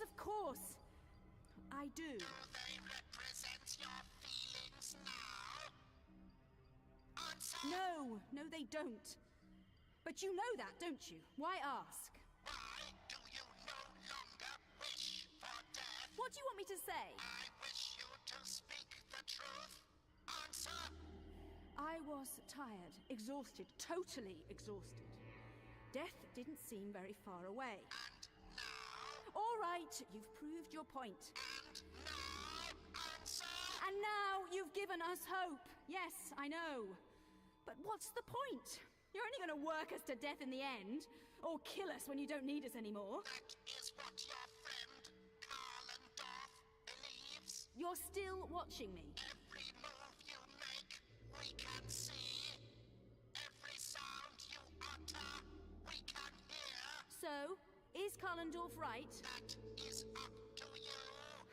of course. I do. Do they represent your feelings now? Answer! No, they don't. But you know that, don't you? Why ask? Why do you no longer wish for death? What do you want me to say? I wish you to speak the truth. Answer! I was tired, exhausted, totally exhausted. Death didn't seem very far away. And now? All right, you've proved your point. And now? Answer! And now you've given us hope. Yes, I know. But what's the point? You're only going to work us to death in the end. Or kill us when you don't need us anymore. That is what your friend, Karlendorf, believes. You're still watching me. Every move you make, we can see. Every sound you utter, we can hear. So, is Karlendorf right? That is up to you.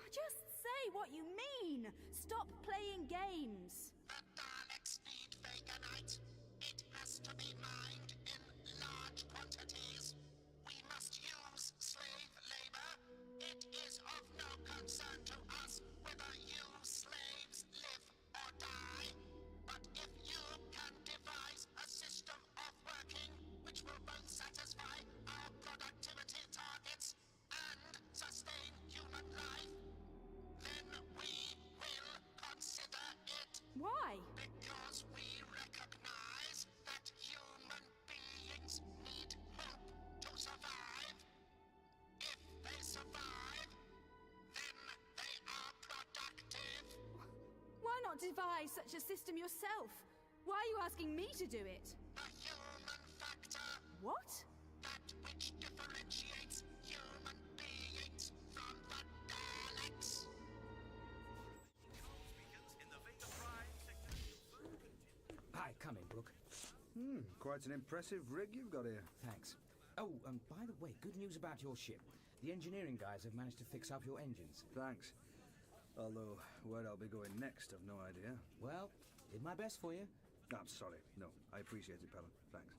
Just say what you mean. Stop playing games. The Daleks need Veganite. It has to be mined in large quantities. We must use slave labor. It is of no concern to us whether you slaves live or die. But if you can devise a system of working which will both satisfy our productivity targets and sustain human life, then we will consider it. Why? Because we recognize that human beings need hope to survive. If they survive, then they are productive. Why not devise such a system yourself? Why are you asking me to do it? The human factor, What? that which differentiates human beings from the Daleks. Hi, come in, Brooke. Quite an impressive rig you've got here. Thanks. Oh, and by the way, good news about your ship. The engineering guys have managed to fix up your engines. Thanks. Although, where I'll be going next, I've no idea. Well, did my best for you. I'm sorry. No, I appreciate it, Pelham. Thanks.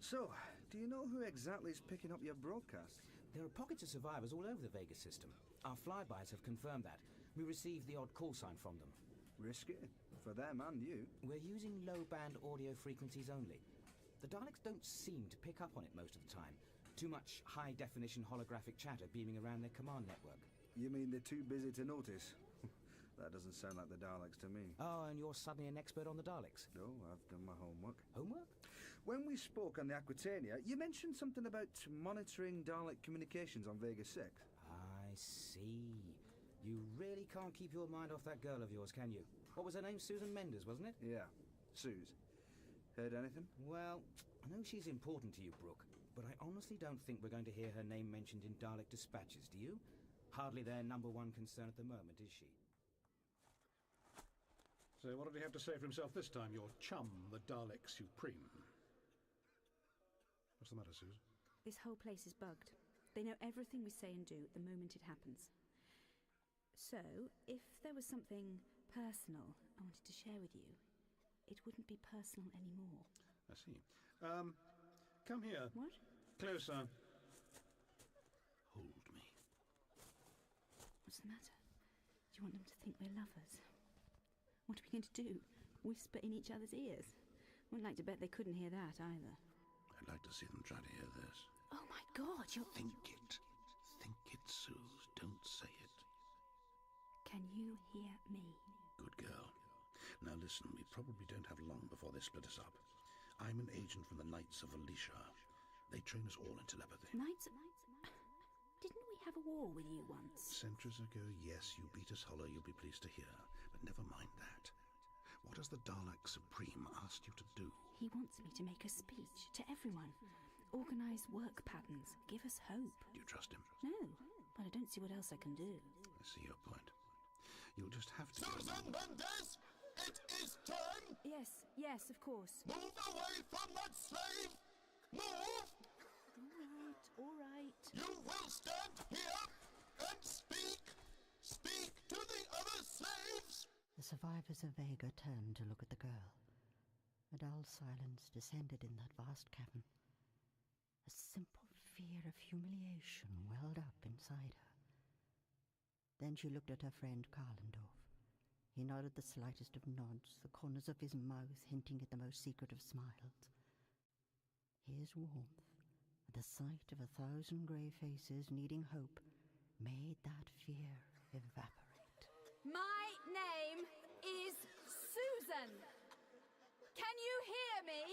So, do you know who exactly is picking up your broadcast? There are pockets of survivors all over the Vega system. Our flybys have confirmed that. We received the odd call sign from them. Risky. For them and you. We're using low-band audio frequencies only. The Daleks don't seem to pick up on it most of the time. Too much high-definition holographic chatter beaming around their command network. You mean they're too busy to notice? That doesn't sound like the Daleks to me. Oh, and you're suddenly an expert on the Daleks? No, I've done my homework. Homework? When we spoke on the Aquitania, you mentioned something about monitoring Dalek communications on Vega 6. I see. You really can't keep your mind off that girl of yours, can you? What was her name? Susan Menders, wasn't it? Yeah. Suze. Heard anything? Well, I know she's important to you, Brooke, but I honestly don't think we're going to hear her name mentioned in Dalek dispatches, do you? Hardly their number one concern at the moment, is she? So what did he have to say for himself this time, your chum, the Dalek Supreme? What's the matter, Suze? This whole place is bugged. They know everything we say and do the moment it happens. So, if there was something personal I wanted to share with you, it wouldn't be personal anymore. I see. Come here. What? Closer. Hold me. What's the matter? Do you want them to think we're lovers? What are we going to do? Whisper in each other's ears? Wouldn't like to bet they couldn't hear that either. I'd like to see them try to hear this. Oh my God, you're... Think it. Think it, Suze. Don't say it. Can you hear me? Good girl. Now listen, we probably don't have long before they split us up. I'm an agent from the Knights of Alicia. They train us all in telepathy. Knights? Didn't we have a war with you once? Centuries ago, yes, you beat us hollow, you'll be pleased to hear. But never mind that. What has the Dalek Supreme asked you to do? He wants me to make a speech to everyone. Organise work patterns. Give us hope. Do you trust him? No, but I don't see what else I can do. I see your point. You'll just have to... Susan Mendez! It is time! Yes, of course. Move away from that slave! Move! All right. You will stand here and speak! Speak to the other slaves! The survivors of Vega turned to look at the girl. A dull silence descended in that vast cavern. A simple fear of of humiliation welled up inside her. Then she looked at her friend Karlendorf. He nodded the slightest of nods, the corners of his mouth hinting at the most secret of smiles. His warmth, and the sight of 1,000 grey faces needing hope, made that fear evaporate. My name is Susan. Can you hear me?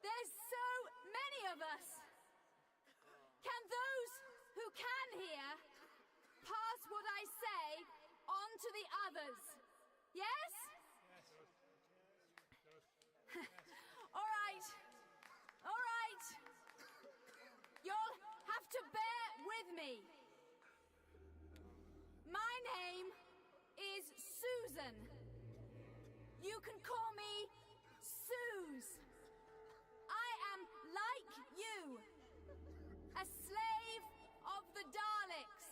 There's so many of us. Can those who can hear pass what I say on to the others? Yes? All right. All right. You'll have to bear with me. My name is Susan. You can call me Suze. I am like you, a slave of the Daleks.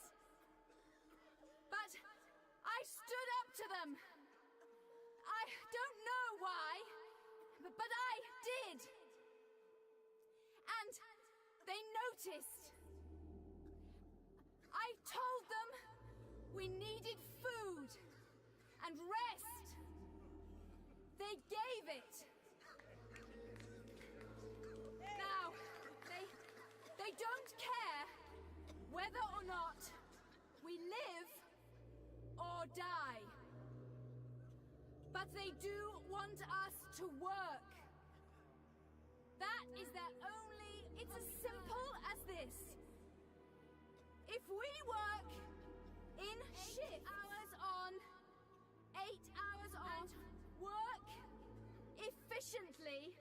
But I stood up to them. I don't know why, but I did. And they noticed. I told them we needed food and rest. They gave it. Now, they don't care whether or not we live or die. But they do want us to work. That is their only... It's as simple as this. If we work in shift 8 hours on, 8 hours off, work efficiently,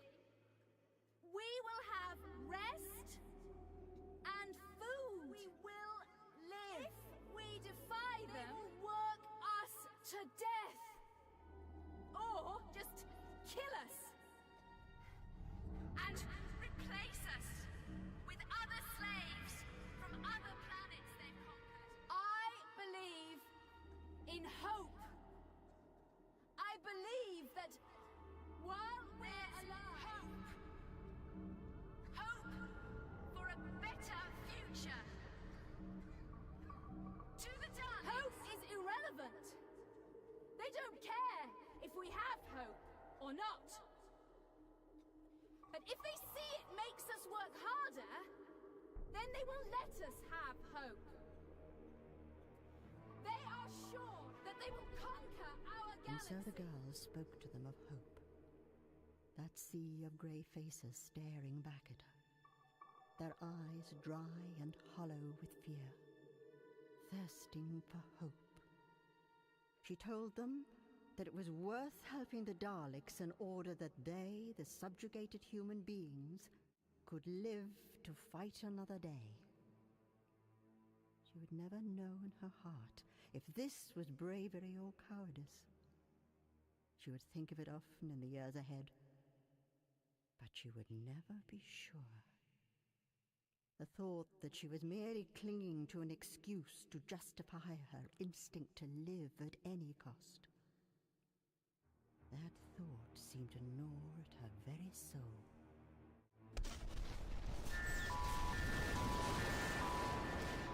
we will have rest and food. We will live. If we defy them, they will work us to death. Or just kill us. And replace us with other slaves from other planets they've conquered. I believe in hope. I believe that while we're alive, hope for a better future. To the done. Hope is irrelevant. They don't care if we have hope or not. But if they see it makes us work harder, then they will let us have hope. They are sure that they will conquer our And galaxy. so the girls spoke to them of hope. That sea of grey faces staring back at her, their eyes dry and hollow with fear, thirsting for hope. She told them that it was worth helping the Daleks in order that they, the subjugated human beings, could live to fight another day. She would never know in her heart if this was bravery or cowardice. She would think of it often in the years ahead, but she would never be sure. The thought that she was merely clinging to an excuse to justify her instinct to live at any cost. That thought seemed to gnaw at her very soul.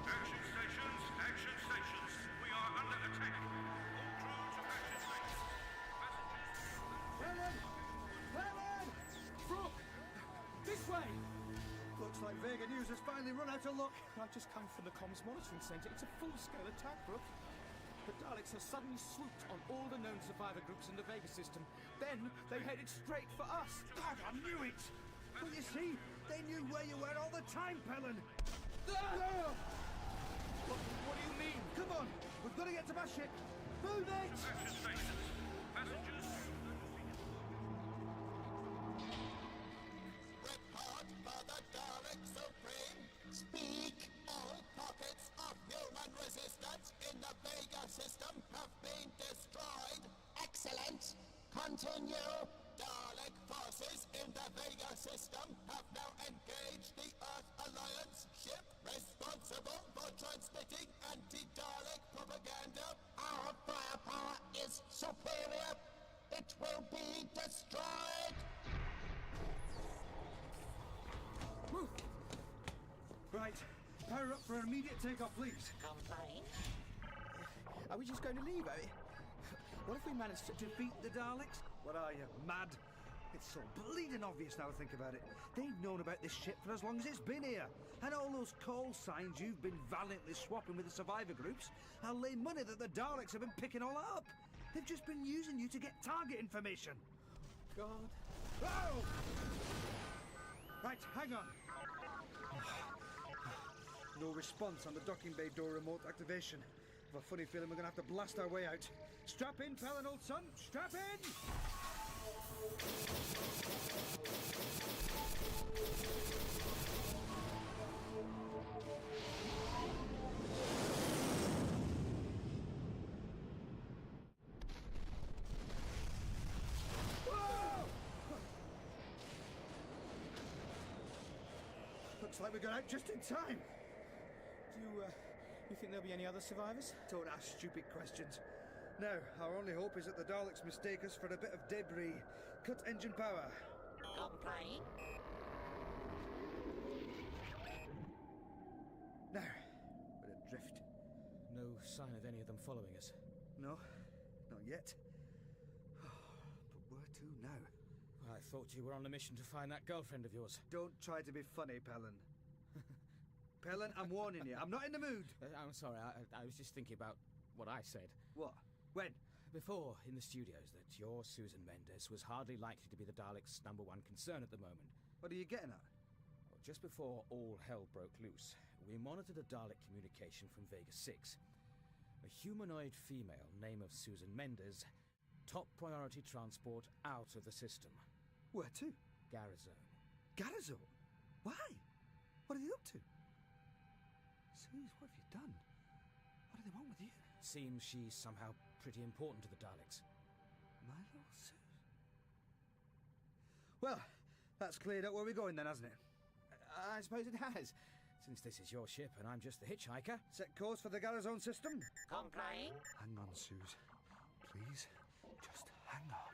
Action stations! Action stations! We are under attack! All crew to action stations! Helen! Helen! Brooke! This way! Looks like Vega News has finally run out of luck. I've just come from the comms monitoring centre. It's a full-scale attack, Brooke. The Daleks have suddenly swooped on all the known survivor groups in the Vega system. Then they headed straight for us. God, I knew it! But you see, they knew where you were all the time, Pelin! What do you mean? Come on, we've got to get to my ship. Move it! Action stations! Passengers! Report for the Dalek Supreme. Speak. All pockets of human resistance in the Vega system have been destroyed. Excellent. Continue. Dalek forces in the Vega system have now engaged the Earth Alliance ship responsible for transmitting anti-Dalek propaganda. Our firepower is superior. It will be destroyed. Move! power up for immediate takeoff, please. Complaint? Are we just going to leave? What if we manage to Defeat the Daleks? What are you, mad? It's so bleeding obvious now I think about it. They've known about this ship for as long as it's been here. And all those call signs you've been valiantly swapping with the survivor groups, I'll lay money that the Daleks have been picking all up. They've just been using you to get target information. God. Oh! Right, hang on. No response on the docking bay door remote activation. I have a funny feeling we're going to have to blast our way out. Strap in, Palin, old son! Strap in! Whoa! Looks like we got out just in time. You think there'll be any other survivors? Don't ask stupid questions. Now, our only hope is that the Daleks mistake us for a bit of debris. Cut engine power. Complaint? Now, we're adrift. No sign of any of them following us. No, not yet. But where to now? I thought you were on a mission to find that girlfriend of yours. Don't try to be funny, Pelin. Pelin, I'm warning you. I'm not in the mood. I'm sorry, I was just thinking about what I said. What? When? Before, in the studios, that your Susan Mendes was hardly likely to be the Daleks' #1 concern at the moment. What are you getting at? Well, just before all hell broke loose, we monitored a Dalek communication from Vega 6. A humanoid female, name of Susan Mendes, top priority transport out of the system. Where to? Garazone. Garazone? Why? What are they up to? Suze, what have you done? What do they want with you? Seems she's somehow pretty important to the Daleks. My little Suze. Well, that's cleared up where we're going then, hasn't it? I suppose it has, since this is your ship and I'm just the hitchhiker. Set course for the Garazone system. Complaint? Hang on, Suze. Please, just hang on.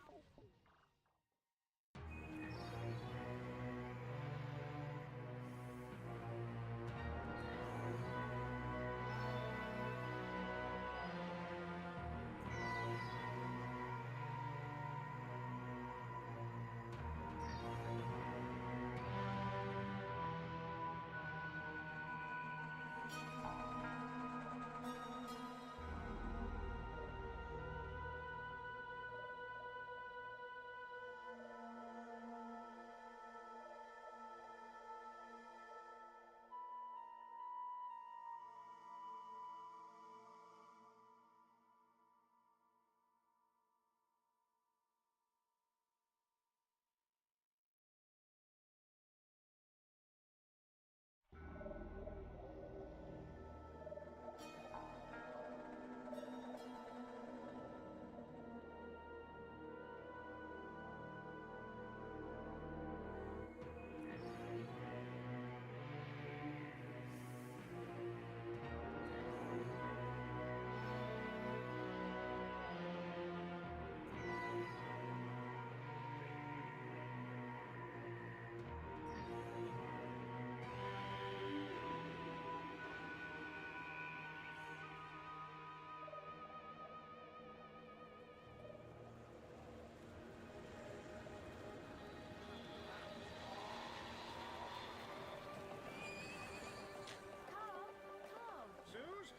Suze,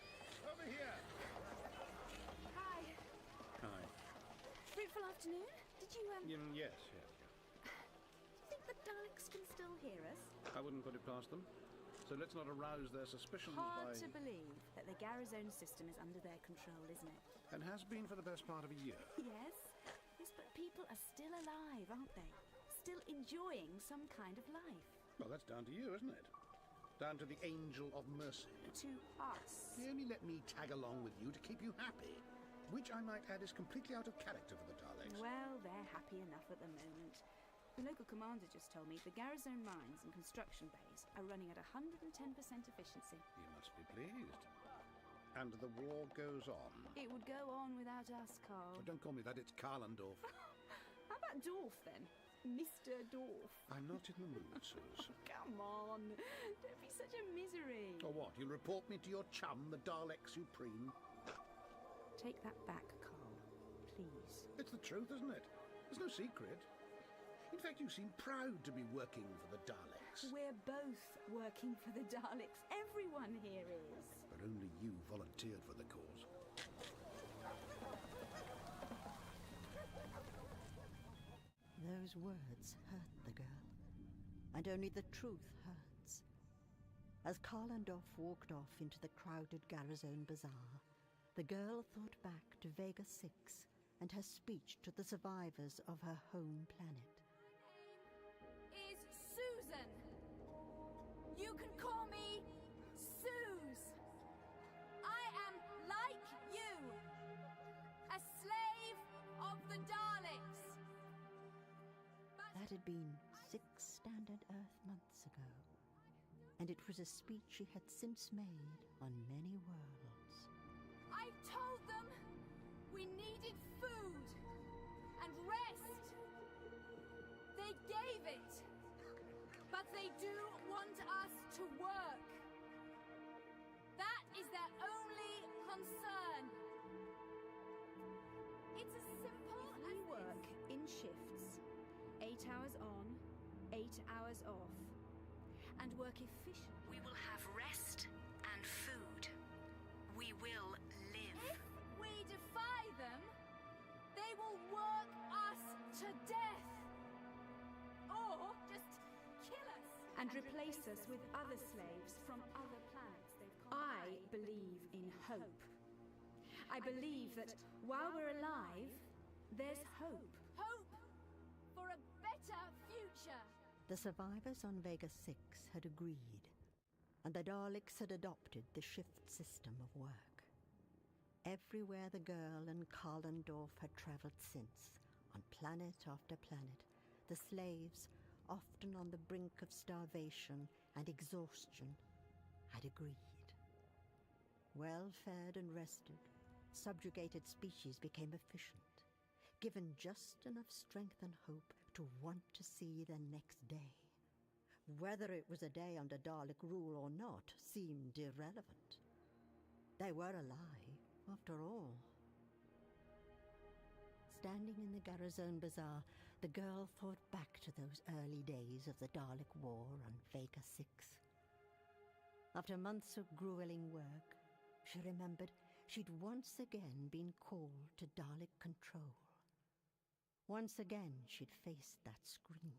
over here. Hi. Hi. Fruitful afternoon. Did you, Yes. think the Daleks can still hear us? I wouldn't put it past them. So let's not arouse their suspicions Hard by... to believe that the Garazone system is under their control, isn't it? And has been for the best part of a year. Yes. Yes, but people are still alive, aren't they? Still enjoying some kind of life. Well, that's down to you, isn't it? Down to the Angel of Mercy. To us. They only let me tag along with you to keep you happy. Which I might add is completely out of character for the Daleks. Well, they're happy enough at the moment. The local commander just told me the Garazone mines and construction bays are running at 110% efficiency. You must be pleased. And the war goes on. It would go on without us, Carl. Oh, don't call me that, it's Karlandorf. How about Dorf, then? Mr. Dorf. I'm not in the mood, Suze. Come on, don't be such a misery. Or what? You'll report me to your chum, the Dalek Supreme? Take that back, Carl, please. It's the truth, isn't it? There's no secret. In fact, you seem proud to be working for the Daleks. We're both working for the Daleks. Everyone here is. But only you volunteered for the cause. Those words hurt the girl, and only the truth hurts. As Karlandorf walked off into the crowded Garazone Bazaar, the girl thought back to Vega 6 and her speech to the survivors of her home planet. Is Susan. You can call me Suze. I am like you, a slave of the Daleks. That had been 6 Standard Earth months ago, and it was a speech she had since made on many worlds. I told them we needed food and rest. They gave it, but they do want us to work. That is their only concern. It's as simple as we work in shifts, 8 hours on, 8 hours off, and work efficiently. We will have rest and food. We will live. If we defy them, they will work us to death. Or just kill us. And replace us with other slaves from other planets they've conquered. I believe in hope. I believe that while we're alive, there's hope. Hope for a better future. The survivors on Vega 6 had agreed, and the Daleks had adopted the shift system of work. Everywhere the girl and Karlandorf had travelled since, on planet after planet, the slaves, often on the brink of starvation and exhaustion, had agreed. Well-fed and rested, subjugated species became efficient, given just enough strength and hope to want to see the next day. Whether it was a day under Dalek rule or not seemed irrelevant. They were alive, after all. Standing in the Garazone Bazaar, the girl thought back to those early days of the Dalek War on Vega 6. After months of grueling work, she remembered she'd once again been called to Dalek control. Once again she'd faced that screen.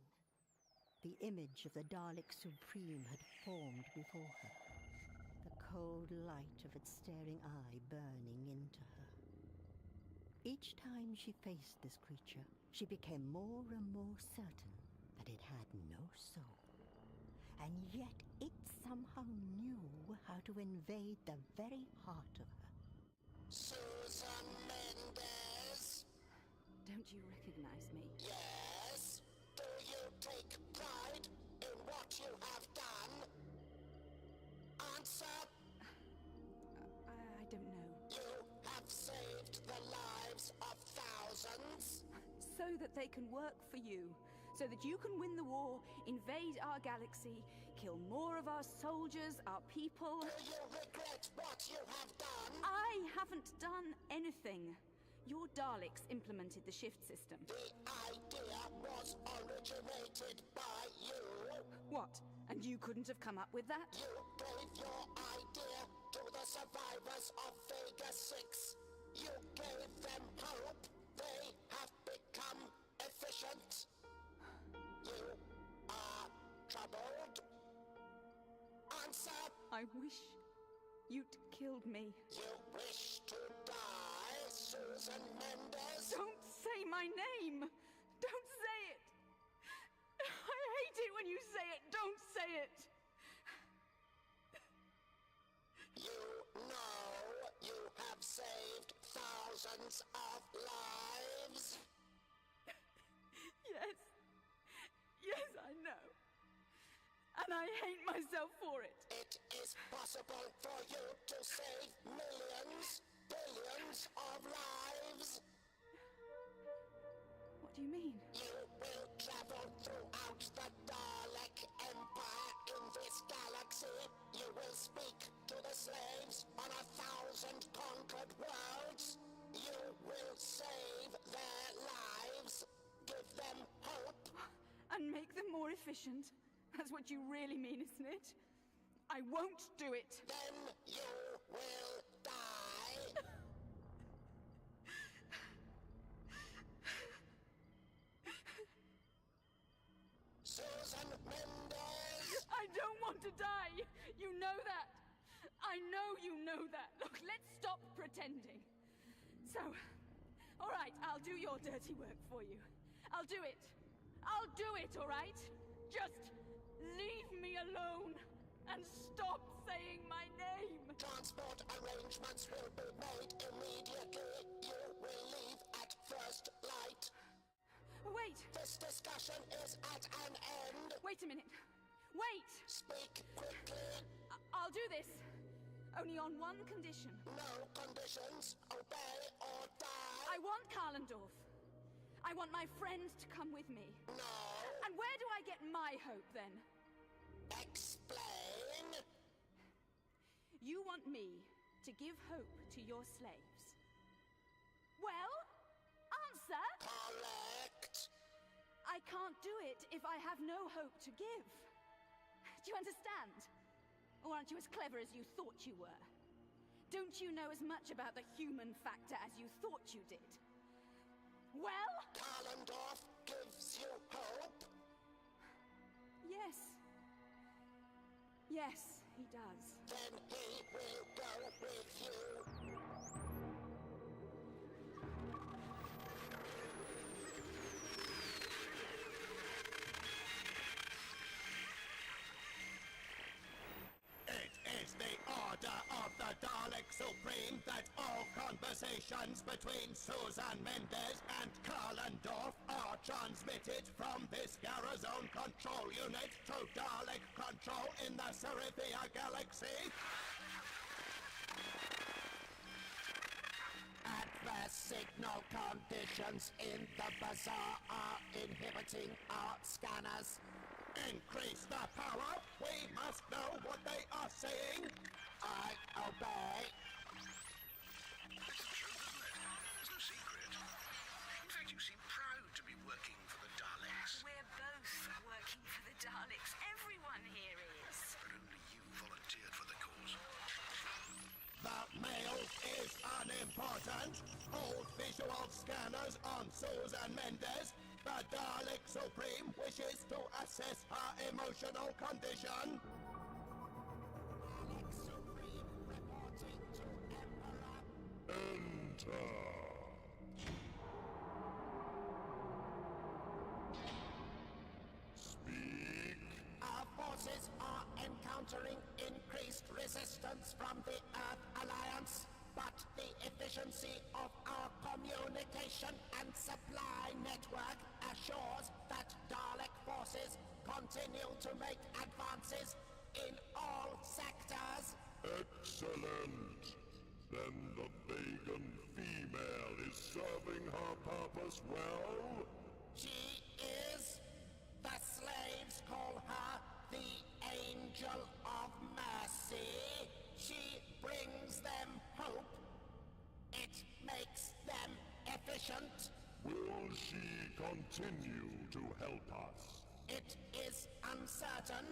The image of the Dalek Supreme had formed before her, the cold light of its staring eye burning into her. Each time she faced this creature, she became more and more certain that it had no soul. And yet it somehow knew how to invade the very heart of her. Susan Mendez? Don't you recognize me? Yes? Do you take pride in what you have done? Answer! I don't know. You have saved the lives of thousands. So that they can work for you. So that you can win the war, invade our galaxy, kill more of our soldiers, our people. Do you regret what you have done? I haven't done anything. Your Daleks implemented the shift system. The idea was originated by you. What? And you couldn't have come up with that? You gave your idea to the survivors of Vega 6. You gave them hope. They have become efficient. You are troubled. Answer. I wish you'd killed me. You wish to die, Susan Mendez? Don't say my name! Don't say it! I hate it when you say it! Don't say it! You know you have saved thousands of lives. Yes. Yes, I know. And I hate myself for it. It is possible for you to save millions, billions of lives. What do you mean? You will travel throughout the Dalek Empire in this galaxy. You will speak to the slaves on 1,000 conquered worlds. You will save their lives, give them hope. And make them more efficient? That's what you really mean, isn't it? I won't do it. Then you will die. Susan Mendez! I don't want to die! You know that! I know you know that! Look, let's stop pretending. So, alright, I'll do your dirty work for you. I'll do it. I'll do it, alright? Just leave me alone and stop saying my name! Transport arrangements will be made immediately. You will leave at first light. Wait! This discussion is at an end. Wait a minute. Wait! Speak quickly. I'll do this. Only on one condition. No conditions. Obey or die. I want Karlendorf. I want my friend to come with me. No. And where do I get my hope, then? Explain. You want me to give hope to your slaves. Well, answer! Correct. I can't do it if I have no hope to give. Do you understand? Or aren't you as clever as you thought you were? Don't you know as much about the human factor as you thought you did? Well? Karlendorf gives you hope? Yes. Yes, he does. Then he will go with you. It is the order of the Dalek Supreme that all conversations between Susan Mendez and Karlendorf are transmitted from this Garazone control unit to Dalek control in the Serifia galaxy. Adverse signal conditions in the bazaar are inhibiting our scanners. Increase the power. We must know what they are saying. I obey. It's the truth, isn't it? There's no secret. In fact, you seem proud to be working for the Daleks. We're both working for the Daleks. Everyone here is. But only you volunteered for the cause. The mail is unimportant. Hold visual scanners on Susan Mendez. The Dalek Supreme wishes to assess her emotional condition. Dalek Supreme reporting to Emperor. Enter. Speak. Our forces are encountering increased resistance from the Earth Alliance, but the efficiency of our communication and supply network assures that Dalek forces continue to make advances in all sectors. Excellent. Then the vegan female is serving her purpose well? She is. The slaves call her the Angel of Mercy. She brings them hope. It makes them efficient. Will she continue to help us? It is uncertain.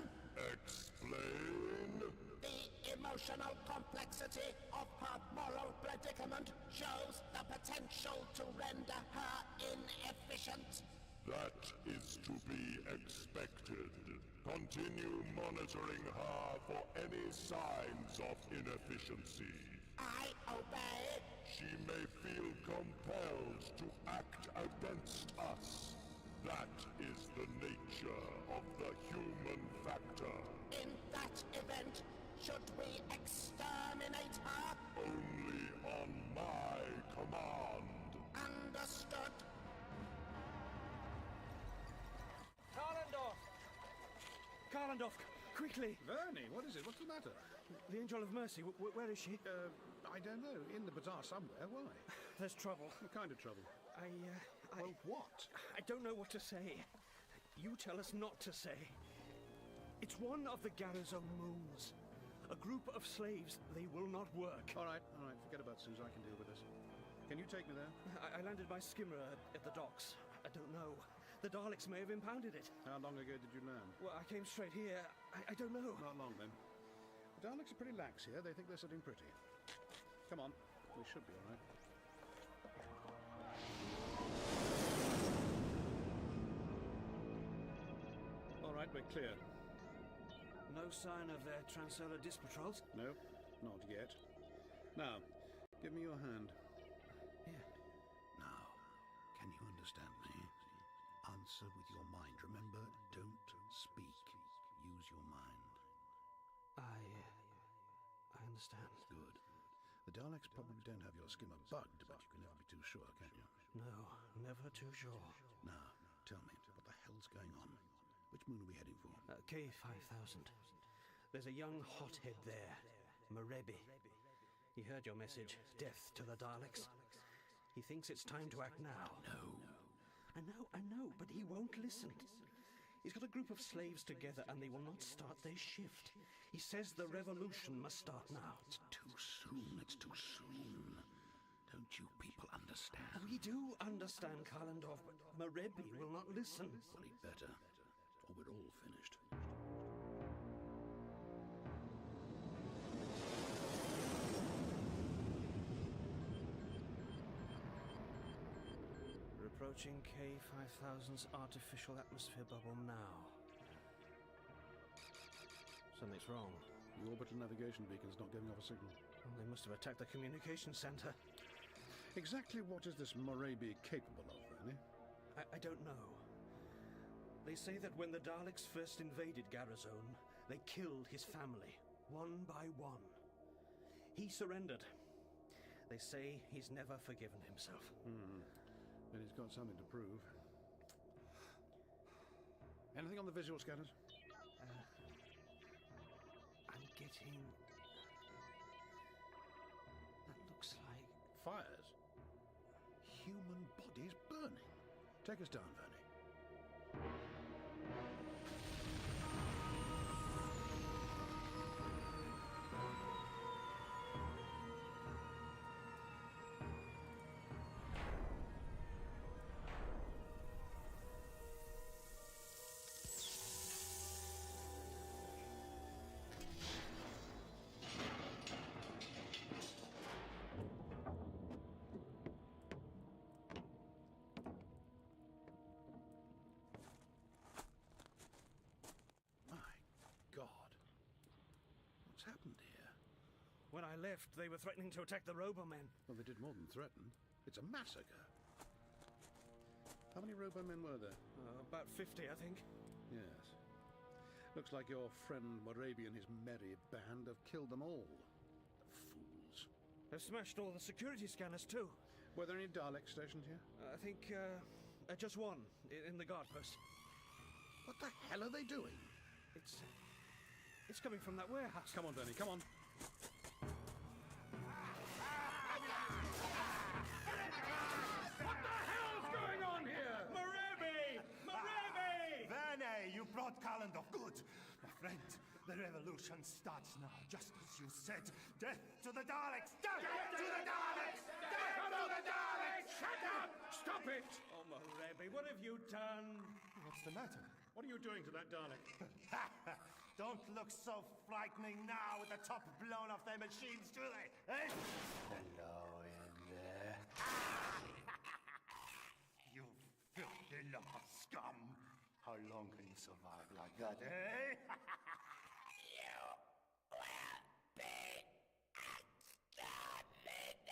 Explain. The emotional complexity of her moral predicament shows the potential to render her inefficient. That is to be expected. Continue monitoring her for any signs of inefficiency. I obey. She may feel compelled to act against us. That is the nature of the human factor. In that event, should we exterminate her? Only on my command. Understood. Karlendorf! Karlendorf, quickly! Vernie, what is it? What's the matter? The Angel of Mercy, where is she? I don't know. In the bazaar somewhere. Why? There's trouble. What kind of trouble? I Well, what? I don't know what to say. You tell us not to say. It's one of the Garrison moons. A group of slaves, they will not work. All right, forget about Suze, I can deal with this. Can you take me there? I landed my skimmer at the docks. I don't know. The Daleks may have impounded it. How long ago did you land? Well, I came straight here. I don't know. Not long, then. The Daleks are pretty lax here. They think they're sitting pretty. Come on. We should be all right. All right, we're clear. No sign of their transsolar disc patrols? No, not yet. Now, give me your hand. Here. Now, can you understand me? Answer with your mind. Remember, don't speak. Use your mind. I understand. Good. The Daleks probably don't have your skimmer bugged, but you can never be too sure, can you? No, never too sure. Now, tell me, what the hell's going on? Which moon are we heading for? K5000. There's a young hothead there, Merebi. He heard your message, death to the Daleks. He thinks it's time to act now. No. I know, but he won't listen. He's got a group of slaves together and they will not start their shift. He says the revolution must start now. It's too soon, it's too soon. Don't you people understand? We do understand, Karlandorf, but Merebi will not listen. Well, he'd better, or we're all finished. We're approaching K5000's artificial atmosphere bubble now. Something's wrong. The orbital navigation beacon's not giving off a signal. Well, they must have attacked the communication center. Exactly what is this Merebi capable of, really? I don't know. They say that when the Daleks first invaded Garrison, they killed his family, one by one. He surrendered. They say he's never forgiven himself. Then he's got something to prove. Anything on the visual scanners? I'm getting... That looks like... Fires? Human bodies burning? Take us down, Vernie. What's happened here? When I left, they were threatening to attack the Robomen. Well, they did more than threaten. It's a massacre. How many Robomen were there? About 50, I think. Yes. Looks like your friend Merebi and his merry band have killed them all. The fools. They've smashed all the security scanners, too. Were there any Daleks stationed here? I think, just one, in the guard post. What the hell are they doing? It's coming from that warehouse. Come on, Bernie, come on. What the hell's going on here? Merebi! Merebi! Verne, you brought Karlandorf. Good. My friend, the revolution starts now, just as you said. Death to the Daleks! Death to the Daleks! Death to the Daleks! Shut up! Stop it! Oh, Merebi, what have you done? What's the matter? What are you doing to that Dalek? Don't look so frightening now with the top blown off their machines, do they? Eh? Hello in there. You filthy lump of scum. How long can you survive like that, eh? You will be exterminated.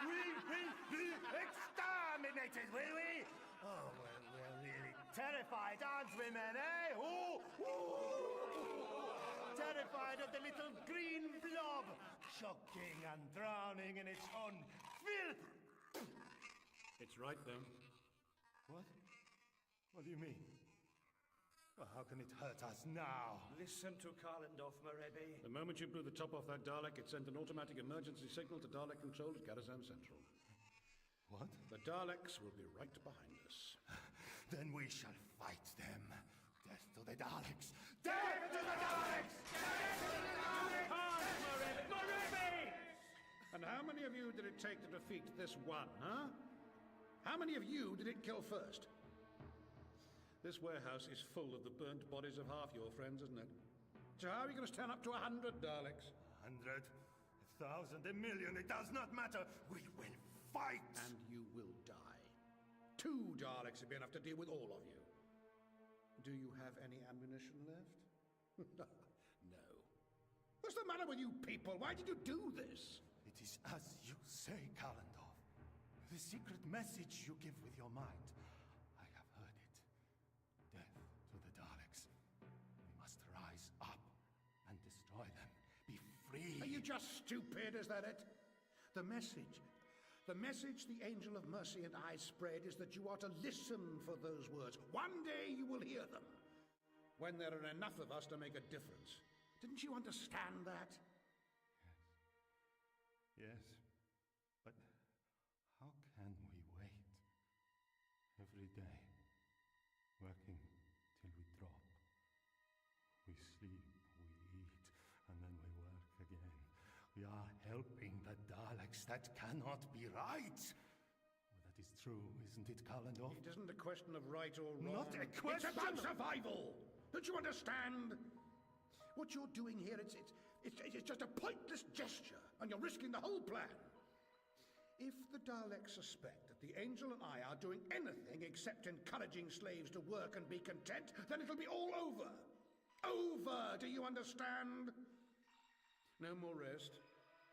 We will be exterminated, will we? Oh, well, we're really terrified, aren't we, men, eh? Ooh, ooh. Terrified of the little green blob, choking and drowning in its own filth. It's right, then. What? What do you mean? Well, how can it hurt us now? Listen to Karlandorf, Merebi. The moment you blew the top off that Dalek, it sent an automatic emergency signal to Dalek control at Garrison Central. What? The Daleks will be right behind us. Then we shall fight them. Death to the Daleks! Death to the Daleks! Death to the Daleks! And how many of you did it take to defeat this one, huh? How many of you did it kill first? This warehouse is full of the burnt bodies of half your friends, isn't it? So how are you going to stand up to 100 Daleks? 100, 1,000, a million, it does not matter. We will fight! And you will die. 2 Daleks would be enough to deal with all of you. Do you have any ammunition left? No. What's the matter with you people? Why did you do this? It is as you say, Kalendorf. The secret message you give with your mind. I have heard it. Death to the Daleks. We must rise up and destroy them. Be free. Are you just stupid? Is that it? The message the Angel of Mercy and I spread is that you are to listen for those words. One day you will hear them. When there are enough of us to make a difference. Didn't you understand that? Yes, but how can we wait? Every day, working till we drop. We sleep, we eat, and then we work again. We are helping the Daleks. That cannot be right. Well, that is true, isn't it, Kalendorf? It isn't a question of right or wrong. Not a question! It's about survival! Don't you understand? What you're doing here, it's just a pointless gesture, and you're risking the whole plan. If the Daleks suspect that the Angel and I are doing anything except encouraging slaves to work and be content, then it'll be all over. Over, do you understand? No more rest,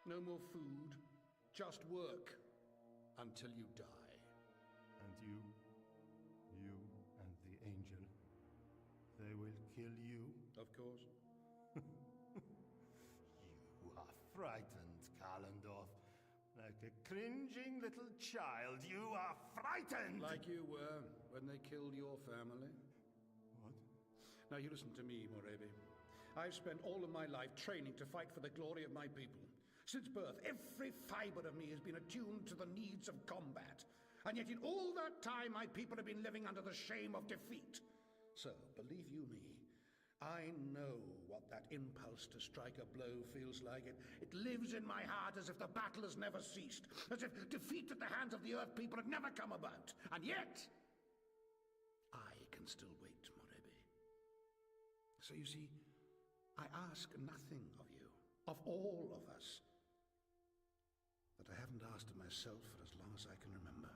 no more food, just work until you die. And you and the Angel, they will kill you? Of course. You are frightened, Kalendorf. Like a cringing little child, you are frightened! Like you were when they killed your family. What? Now you listen to me, Morebi. I've spent all of my life training to fight for the glory of my people. Since birth, every fibre of me has been attuned to the needs of combat. And yet in all that time, my people have been living under the shame of defeat. So, believe you me, I know what that impulse to strike a blow feels like. It lives in my heart as if the battle has never ceased, as if defeat at the hands of the Earth people had never come about. And yet, I can still wait, Morebi. So you see, I ask nothing of you, of all of us, that I haven't asked of myself for as long as I can remember.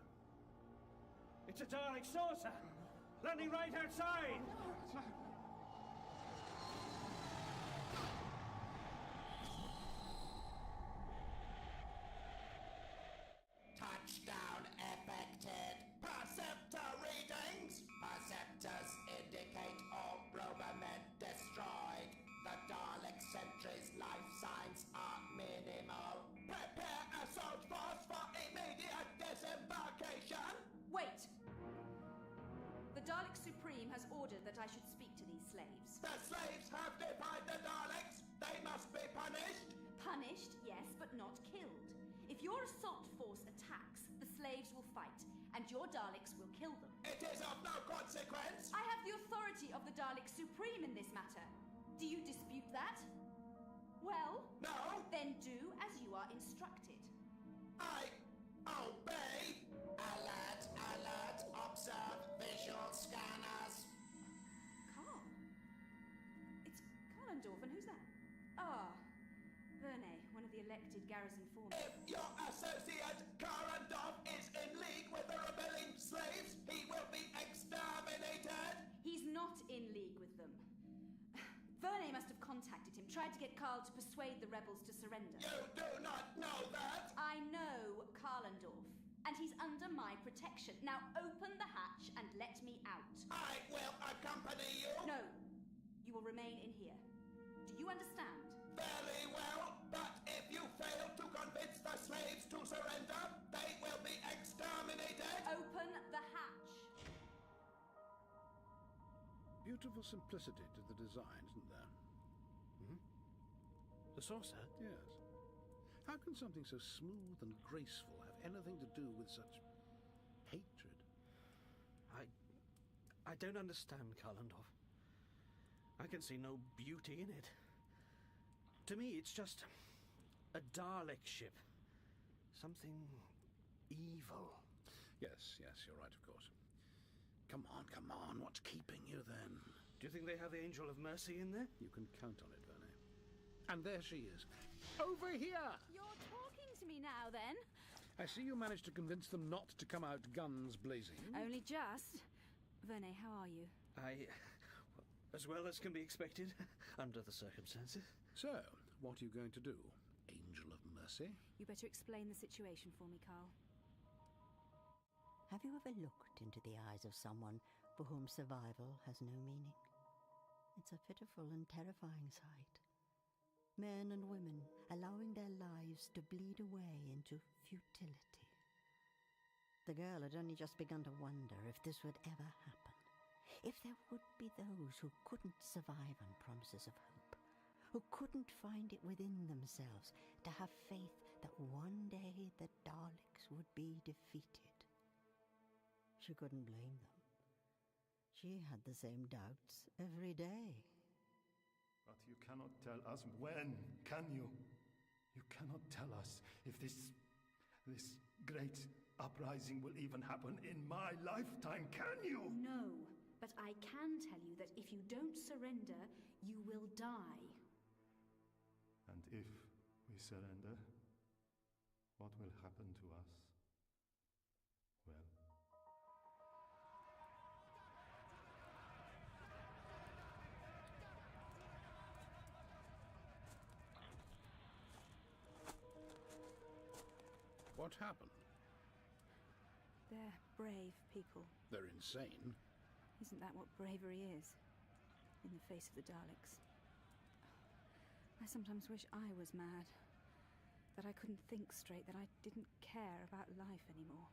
It's a Dalek saucer! Landing right outside! Touchdown effected. Perceptor readings. Perceptors indicate all Rovermen destroyed. The Dalek sentry's life signs are minimal. Prepare assault force for immediate disembarkation. Wait! The Dalek Supreme has ordered that I should speak to these slaves. The slaves have defied the Daleks. They must be punished. Punished, yes, but not killed. If your assault force attacks, the slaves will fight, and your Daleks will kill them. It is of no consequence. I have the authority of the Dalek Supreme in this matter. Do you dispute that? Well? No. Then do as you are instructed. I obey. Alert, alert, observe visual scanners. Carl? It's Kalendorf, and who's that? Ah, Verne, one of the elected garrison foremen. If your associate Karandov is in league with the rebelling slaves, he will be exterminated. He's not in league with them. Verne must have contacted him, tried to get Carl to persuade the rebels to surrender. You do not know that. I know Karlendorf, and he's under my protection. Now open the hatch and let me out. I will accompany you. No, you will remain in here. Do you understand? Very well, but if you fail to convince the slaves to surrender, they will be exterminated. Open the hatch. Beautiful simplicity to the design, isn't there? Hmm? The saucer? Yes. How can something so smooth and graceful have anything to do with such I don't understand, Karlandorf. I can see no beauty in it. To me, it's just a Dalek ship. Something evil. Yes, you're right, of course. Come on, what's keeping you then? Do you think they have the Angel of Mercy in there? You can count on it, Verne. And there she is. Over here! You're talking to me now, then? I see you managed to convince them not to come out guns blazing. Only just. Verne, how are you? As well as can be expected, under the circumstances. So, what are you going to do, Angel of Mercy? You better explain the situation for me, Carl. Have you ever looked into the eyes of someone for whom survival has no meaning? It's a pitiful and terrifying sight. Men and women allowing their lives to bleed away into futility. The girl had only just begun to wonder if this would ever happen. If there would be those who couldn't survive on promises of hope, who couldn't find it within themselves to have faith that one day the Daleks would be defeated. She couldn't blame them. She had the same doubts every day. But you cannot tell us when, can you? You cannot tell us if this great uprising will even happen in my lifetime, can you? No, but I can tell you that if you don't surrender, you will die. And if we surrender, what will happen to us? Well... What happened? They're brave people. They're insane. Isn't that what bravery is? In the face of the Daleks. I sometimes wish I was mad. That I couldn't think straight, that I didn't care about life anymore.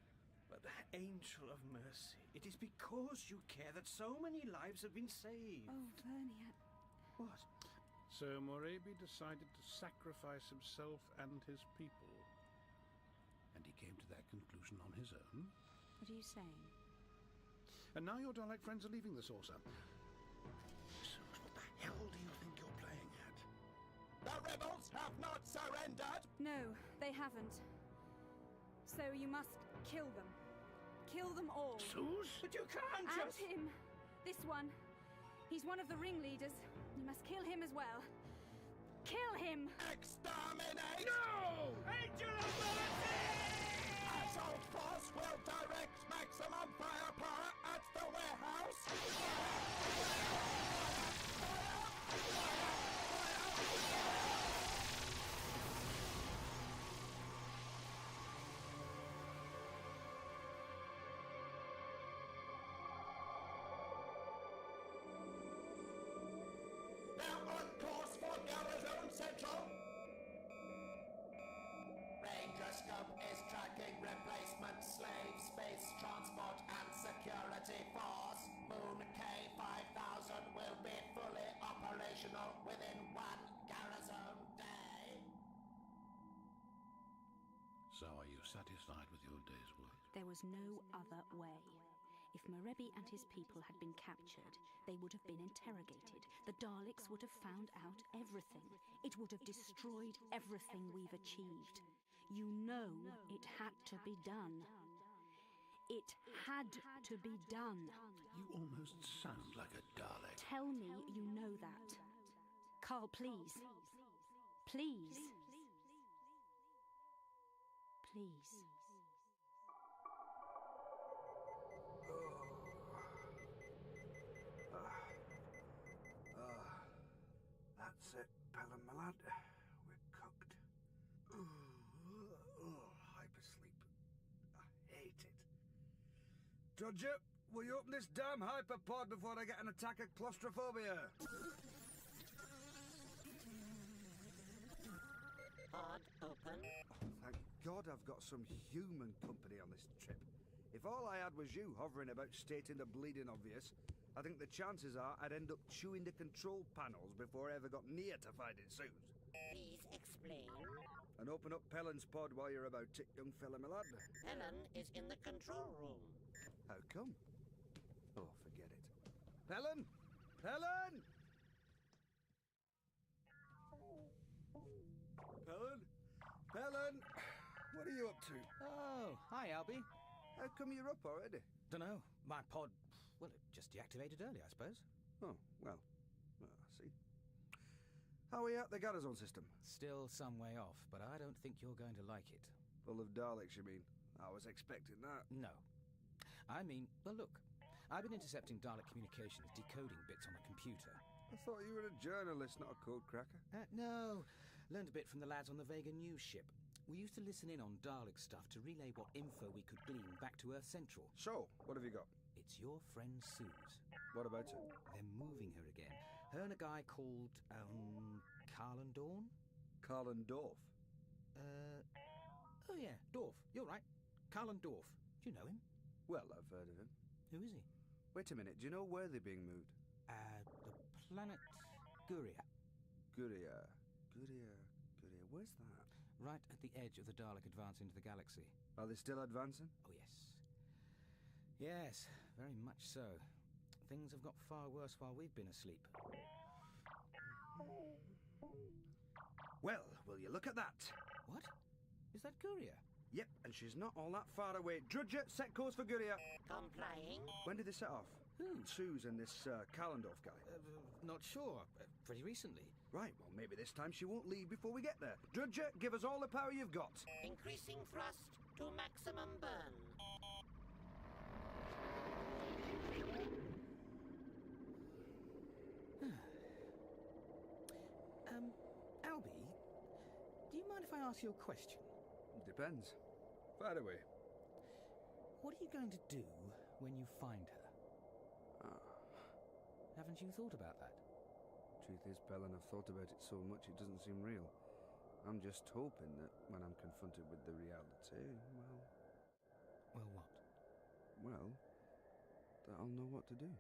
But, Angel of Mercy, it is because you care that so many lives have been saved. Oh, Verne, What? So Morabi decided to sacrifice himself and his people. And he came to that conclusion on his own. What are you saying? And now your Dalek friends are leaving the saucer. So what the hell do you think you're playing at? The rebels have not surrendered! No, they haven't. So you must kill them. Kill them all. Suze? But you can't And just... him. This one. He's one of the ringleaders. You must kill him as well. Kill him! Exterminate! No! Angel of Mercy! Assault Force will direct maximum firepower at the warehouse! Now on course for Garrison Central! Ranger Scope is tracking replacement slave space transport and security force. Moon K-5000 will be fully operational within 1 Garrison day. So are you satisfied with your day's work? There was no other way. If Morebi and his people had been captured, they would have been interrogated. The Daleks would have found out everything. It would have destroyed everything we've achieved. You know it had to be done. It had to be done. You almost sound like a Dalek. Tell me you know that. Carl, please. Please. Please. That's it, Pelham, my lad. We're cooked. Hypersleep. I hate it. Dodger, will you open this damn hyperpod before I get an attack of claustrophobia? Pod open. Thank God I've got some human company on this trip. If all I had was you hovering about stating the bleeding obvious, I think the chances are I'd end up chewing the control panels before I ever got near to finding Suze. Please explain. And open up Pellen's pod while you're about it, young fella, my lad. Helen is in the control room. How come? Oh, forget it. Helen! Helen! Helen? Helen! What are you up to? Oh, hi, Albie. How come you're up already? Dunno. My pod, well, it just deactivated early, I suppose. Oh, well, I see. How are we at the Garazon system? Still some way off, but I don't think you're going to like it. Full of Daleks, you mean? I was expecting that. No. I mean, well, look. I've been intercepting Dalek communications, decoding bits on the computer. I thought you were a journalist, not a code cracker. No. Learned a bit from the lads on the Vega news ship. We used to listen in on Dalek stuff to relay what info we could glean back to Earth Central. So, what have you got? It's your friend Suze. What about her? They're moving her again. Her and a guy called, Carlendorf? Carlendorf? Oh yeah, Dorf. You're right. Carlendorf. Do you know him? Well, I've heard of him. Who is he? Wait a minute, do you know where they're being moved? The planet Guria. Guria. Where's that? Right at the edge of the Dalek advance into the galaxy. Are they still advancing? Oh, yes. Yes, very much so. Things have got far worse while we've been asleep. Well, will you look at that? What? Is that Guria? Yep, and she's not all that far away. Drudger, set course for Guria. Complying. When did they set off? Who? Suze and this Carlendorf guy. Not sure. Pretty recently. Right, well, maybe this time she won't leave before we get there. Drudger, give us all the power you've got. Increasing thrust to maximum burn. Albie, do you mind if I ask you a question? Depends. Fire away. What are you going to do when you find her? Haven't you thought about that? Truth is, Pellen, I've thought about it so much it doesn't seem real. I'm just hoping that when I'm confronted with the reality, well... Well, what? Well, that I'll know what to do.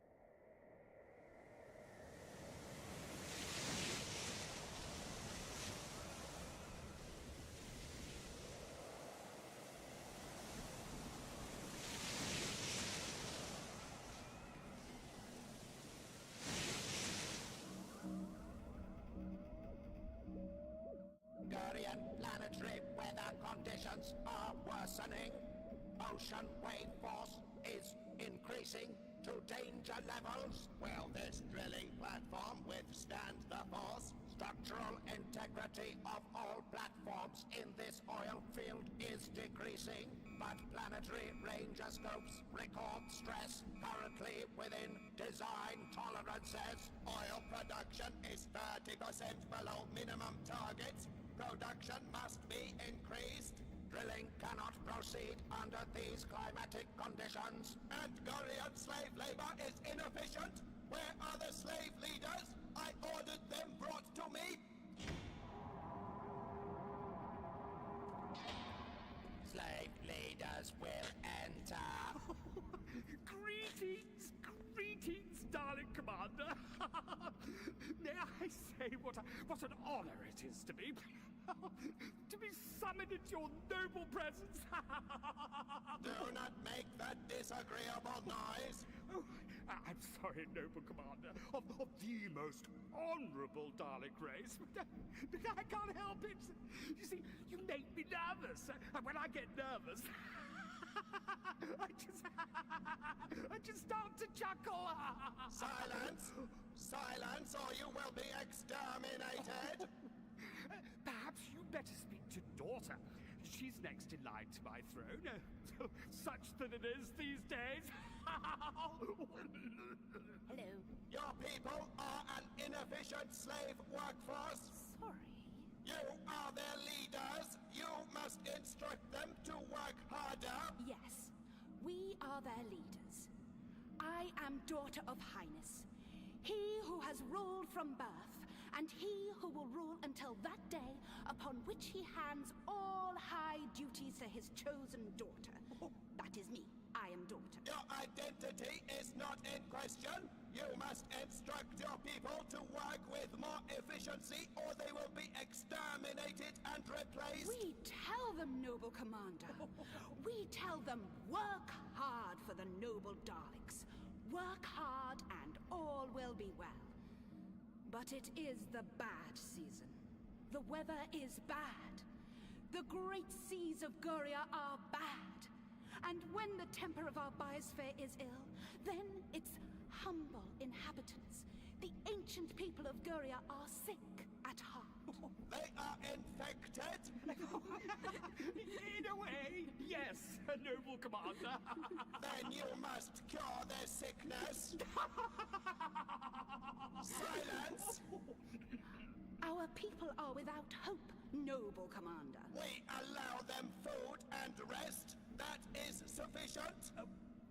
Gurian planetary weather conditions are worsening. Ocean wave force is increasing to danger levels. Will this drilling platform withstand the force? Structural integrity of all platforms in this oil field is decreasing, but planetary rangerscopes record stress currently within design tolerances. Oil production is 30% below minimum targets. Production must be increased. Drilling cannot proceed under these climatic conditions. And Gurian slave labor is inefficient. Where are the slave leaders? I ordered them brought to me. Slave leaders will enter. Greetings, darling Commander. May I say what an honor it is to be summoned into your noble presence. Do not make that disagreeable noise. Oh, I'm sorry, noble Commander, of the most honorable Dalek race. But I can't help it. You see, you make me nervous. And when I get nervous, I just start to chuckle. Silence, or you will be exterminated. Perhaps you better speak to daughter. She's next in line to my throne. Such that it is these days. Hello. Your people are an inefficient slave workforce. Sorry. You are their leaders. You must instruct them to work harder. Yes, we are their leaders. I am daughter of Highness, he who has ruled from birth, and he who will rule until that day upon which he hands all high duties to his chosen daughter. That is me. I am daughter. Your identity is not in question. You must instruct your people to work with more efficiency, or they will be exterminated and replaced. We tell them, noble Commander. We tell them, work hard for the noble Daleks. Work hard and all all will be well. But it is the bad season. The weather is bad. The great seas of Guria are bad. And when the temper of our biosphere is ill, then its humble inhabitants, the ancient people of Guria, are sick at heart. They are infected? In a way, yes, noble commander. Then you must cure their sickness. Silence! Our people are without hope, noble commander. We allow them food and rest. That is sufficient.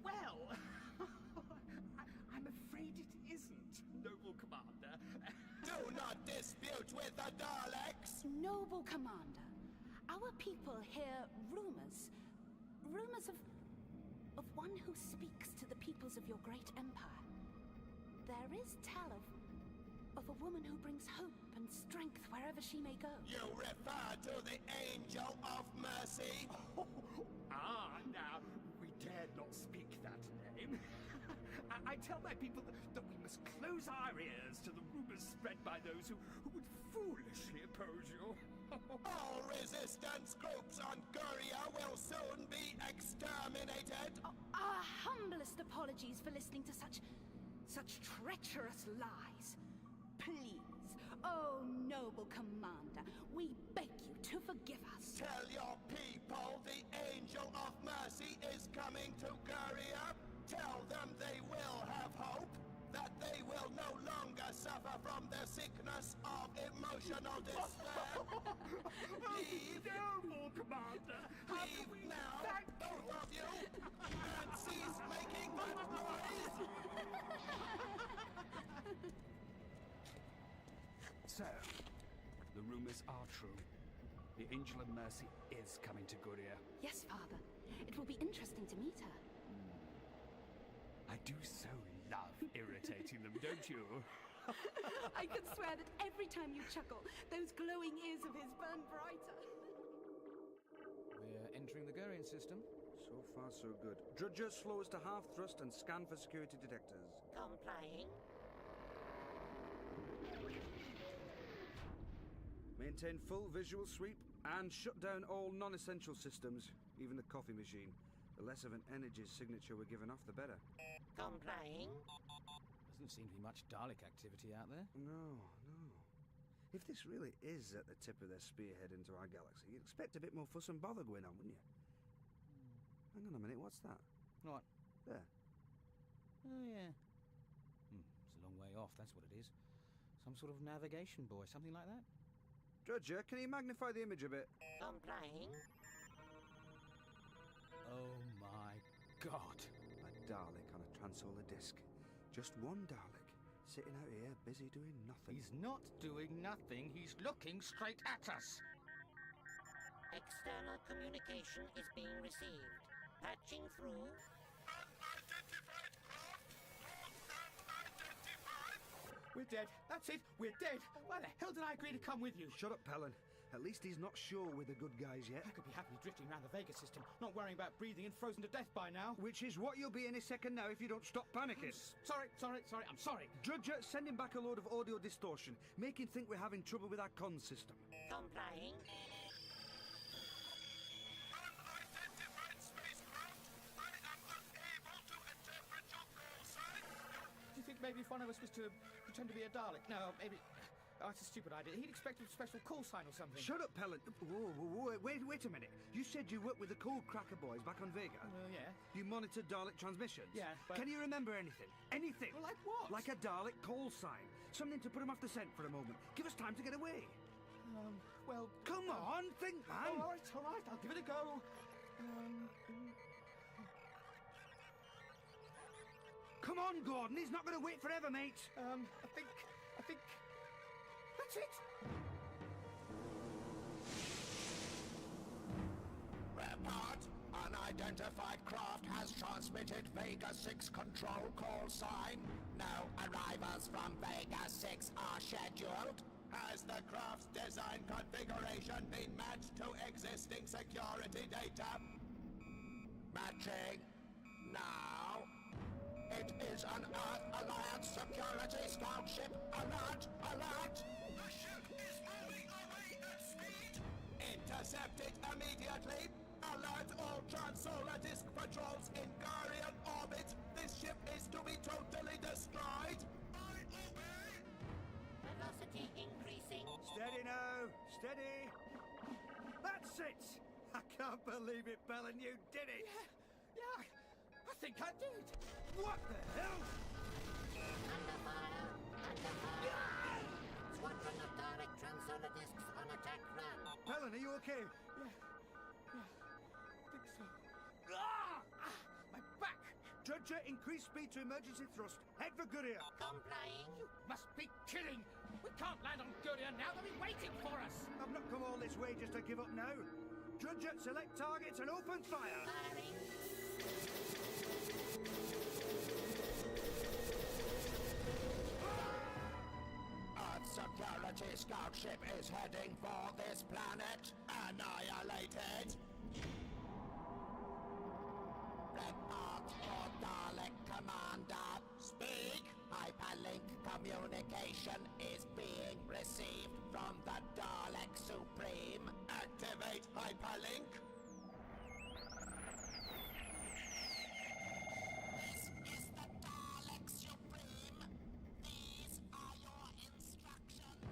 Well, I'm afraid it isn't, noble commander. Do not dispute with the Daleks. Noble commander, our people hear rumors of one who speaks to the peoples of your great empire. There is tell of a woman who brings hope and strength wherever she may go. You refer to the Angel of Mercy? Now, we dared not speak that name. I tell my people that we must close our ears to the rumors spread by those who would foolishly oppose you. All resistance groups on Guria will soon be exterminated. Our humblest apologies for listening to such treacherous lies. Please, oh noble commander, we beg you to forgive us. Tell your people the Angel of Mercy is coming to Guria. Tell them they will have hope, that they will no longer suffer from the sickness of emotional despair. Leave. Noble commander, Leave now, both of you, and cease making that noise. So, the rumors are true. The Angel of Mercy is coming to Guria. Yes, Father. It will be interesting to meet her. I do so love irritating them, don't you? I could swear that every time you chuckle, those glowing ears of his burn brighter. We're entering the Gurian system. So far, so good. Drudger, slow us to half thrust and scan for security detectors. Complying. Maintain full visual sweep and shut down all non-essential systems, even the coffee machine. The less of an energy signature we're giving off, the better. Complying. Doesn't seem to be much Dalek activity out there. No. If this really is at the tip of their spearhead into our galaxy, you'd expect a bit more fuss and bother going on, wouldn't you? Hang on a minute, what's that? What? There. Oh, yeah. It's a long way off, that's what it is. Some sort of navigation buoy, something like that. Drudger, can you magnify the image a bit? Complying. Oh my god. A Dalek on a transsolar disc. Just one Dalek, sitting out here busy doing nothing. He's not doing nothing, he's looking straight at us. External communication is being received. Patching through. Unidentified craft. Unidentified. We're dead. That's it. We're dead. Why the hell did I agree to come with you? Shut up, Pelin. At least he's not sure we're the good guys yet. I could be happily drifting around the Vega system, not worrying about breathing and frozen to death by now. Which is what you'll be any second now if you don't stop panicking. Sorry, I'm sorry. Drudger, send him back a load of audio distortion. Make him think we're having trouble with our comms system. Complying. Unidentified spacecraft. I am unable to interpret your call sign. Do you think maybe if one of us was to pretend to be a Dalek? No, maybe... Oh, it's a stupid idea. He'd expect a special call sign or something. Shut up, Pelin. Whoa, wait a minute. You said you worked with the cool cracker boys back on Vega. Yeah. You monitored Dalek transmissions. Yeah, but... Can you remember anything? Anything? Well, like what? Like a Dalek call sign. Something to put him off the scent for a moment. Give us time to get away. Well... Come on, think, man. All right. I'll give it a go. Come on, Gordon. He's not going to wait forever, mate. I think... That's it! Report. Unidentified craft has transmitted Vega 6 control call sign. No arrivals from Vega 6 are scheduled. Has the craft's design configuration been matched to existing security data? Matching. Now. It is an Earth Alliance Earth Security Scout Ship, alert! Alert! The ship is moving away at speed! Intercept it immediately! Alert all trans-solar disk patrols in Guardian orbit! This ship is to be totally destroyed! I obey! Velocity increasing. Steady now, steady. That's it. I can't believe it, Belen, you did it. Yeah, I think I did. What the hell? Under fire! Under fire! Squadron of Dalek transsolar discs on attack run. Belen, are you okay? Think so. My back! Drudger, increase speed to emergency thrust. Head for Guria. Complying. Must be kidding! We can't land on Guria now, they'll be waiting for us! I've not come all this way just to give up now. Drudger, select targets and open fire. Firing. Earth Security Scout Ship is heading for this planet. Annihilated! Report for Dalek Commander. Speak! Hyperlink communication is being received from the Dalek Supreme. Activate hyperlink. This is the Dalek Supreme. These are your instructions.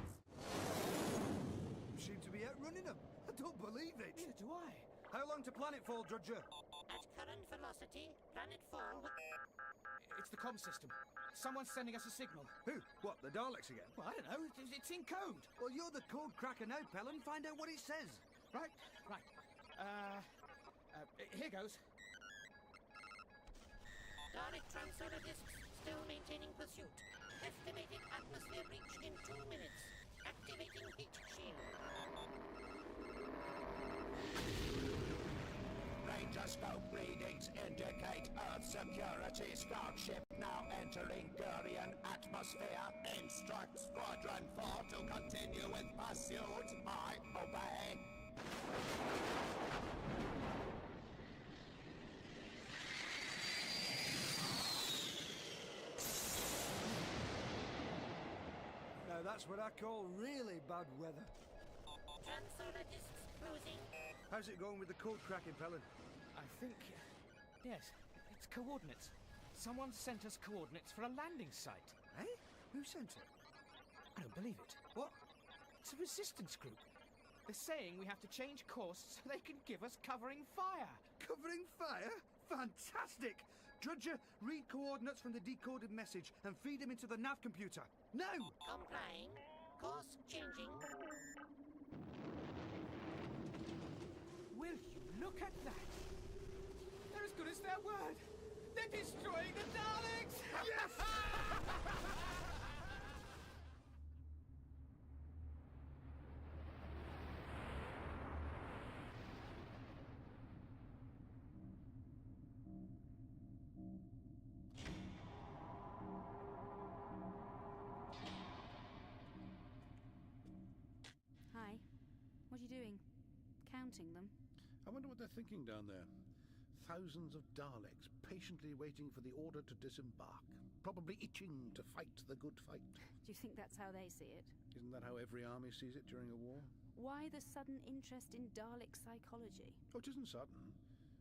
You seem to be outrunning them. I don't believe it. Neither do I. How long to planetfall, Drudger? At current velocity, planet fall. It's the comm system. Someone's sending us a signal. Who? What, the Daleks again? Well, I don't know. It's in code. Well, you're the code cracker now, Belen. Find out what it says. Right. Here goes. Dalek transsolar discs still maintaining pursuit. Estimated atmosphere reach in 2 minutes. Activating heat shield. Ranger scope readings indicate Earth Security Scout Ship now entering Gurian atmosphere. Instruct Squadron 4 to continue with pursuit. I obey. Now that's what I call really bad weather. Transsolar discs closing. How's it going with the code cracking, Belen? I think... yes, it's coordinates. Someone sent us coordinates for a landing site. Eh? Who sent it? I don't believe it. What? It's a resistance group. They're saying we have to change course so they can give us covering fire. Covering fire? Fantastic! Drudger, read coordinates from the decoded message and feed them into the nav computer. Now! Complying. Course changing. Will you look at that? They're as good as their word. They're destroying the Daleks! Yes! Hi. What are you doing? Counting them? I wonder what they're thinking down there. Thousands of Daleks patiently waiting for the order to disembark. Probably itching to fight the good fight. Do you think that's how they see it? Isn't that how every army sees it during a war? Why the sudden interest in Dalek psychology? Oh, it isn't sudden.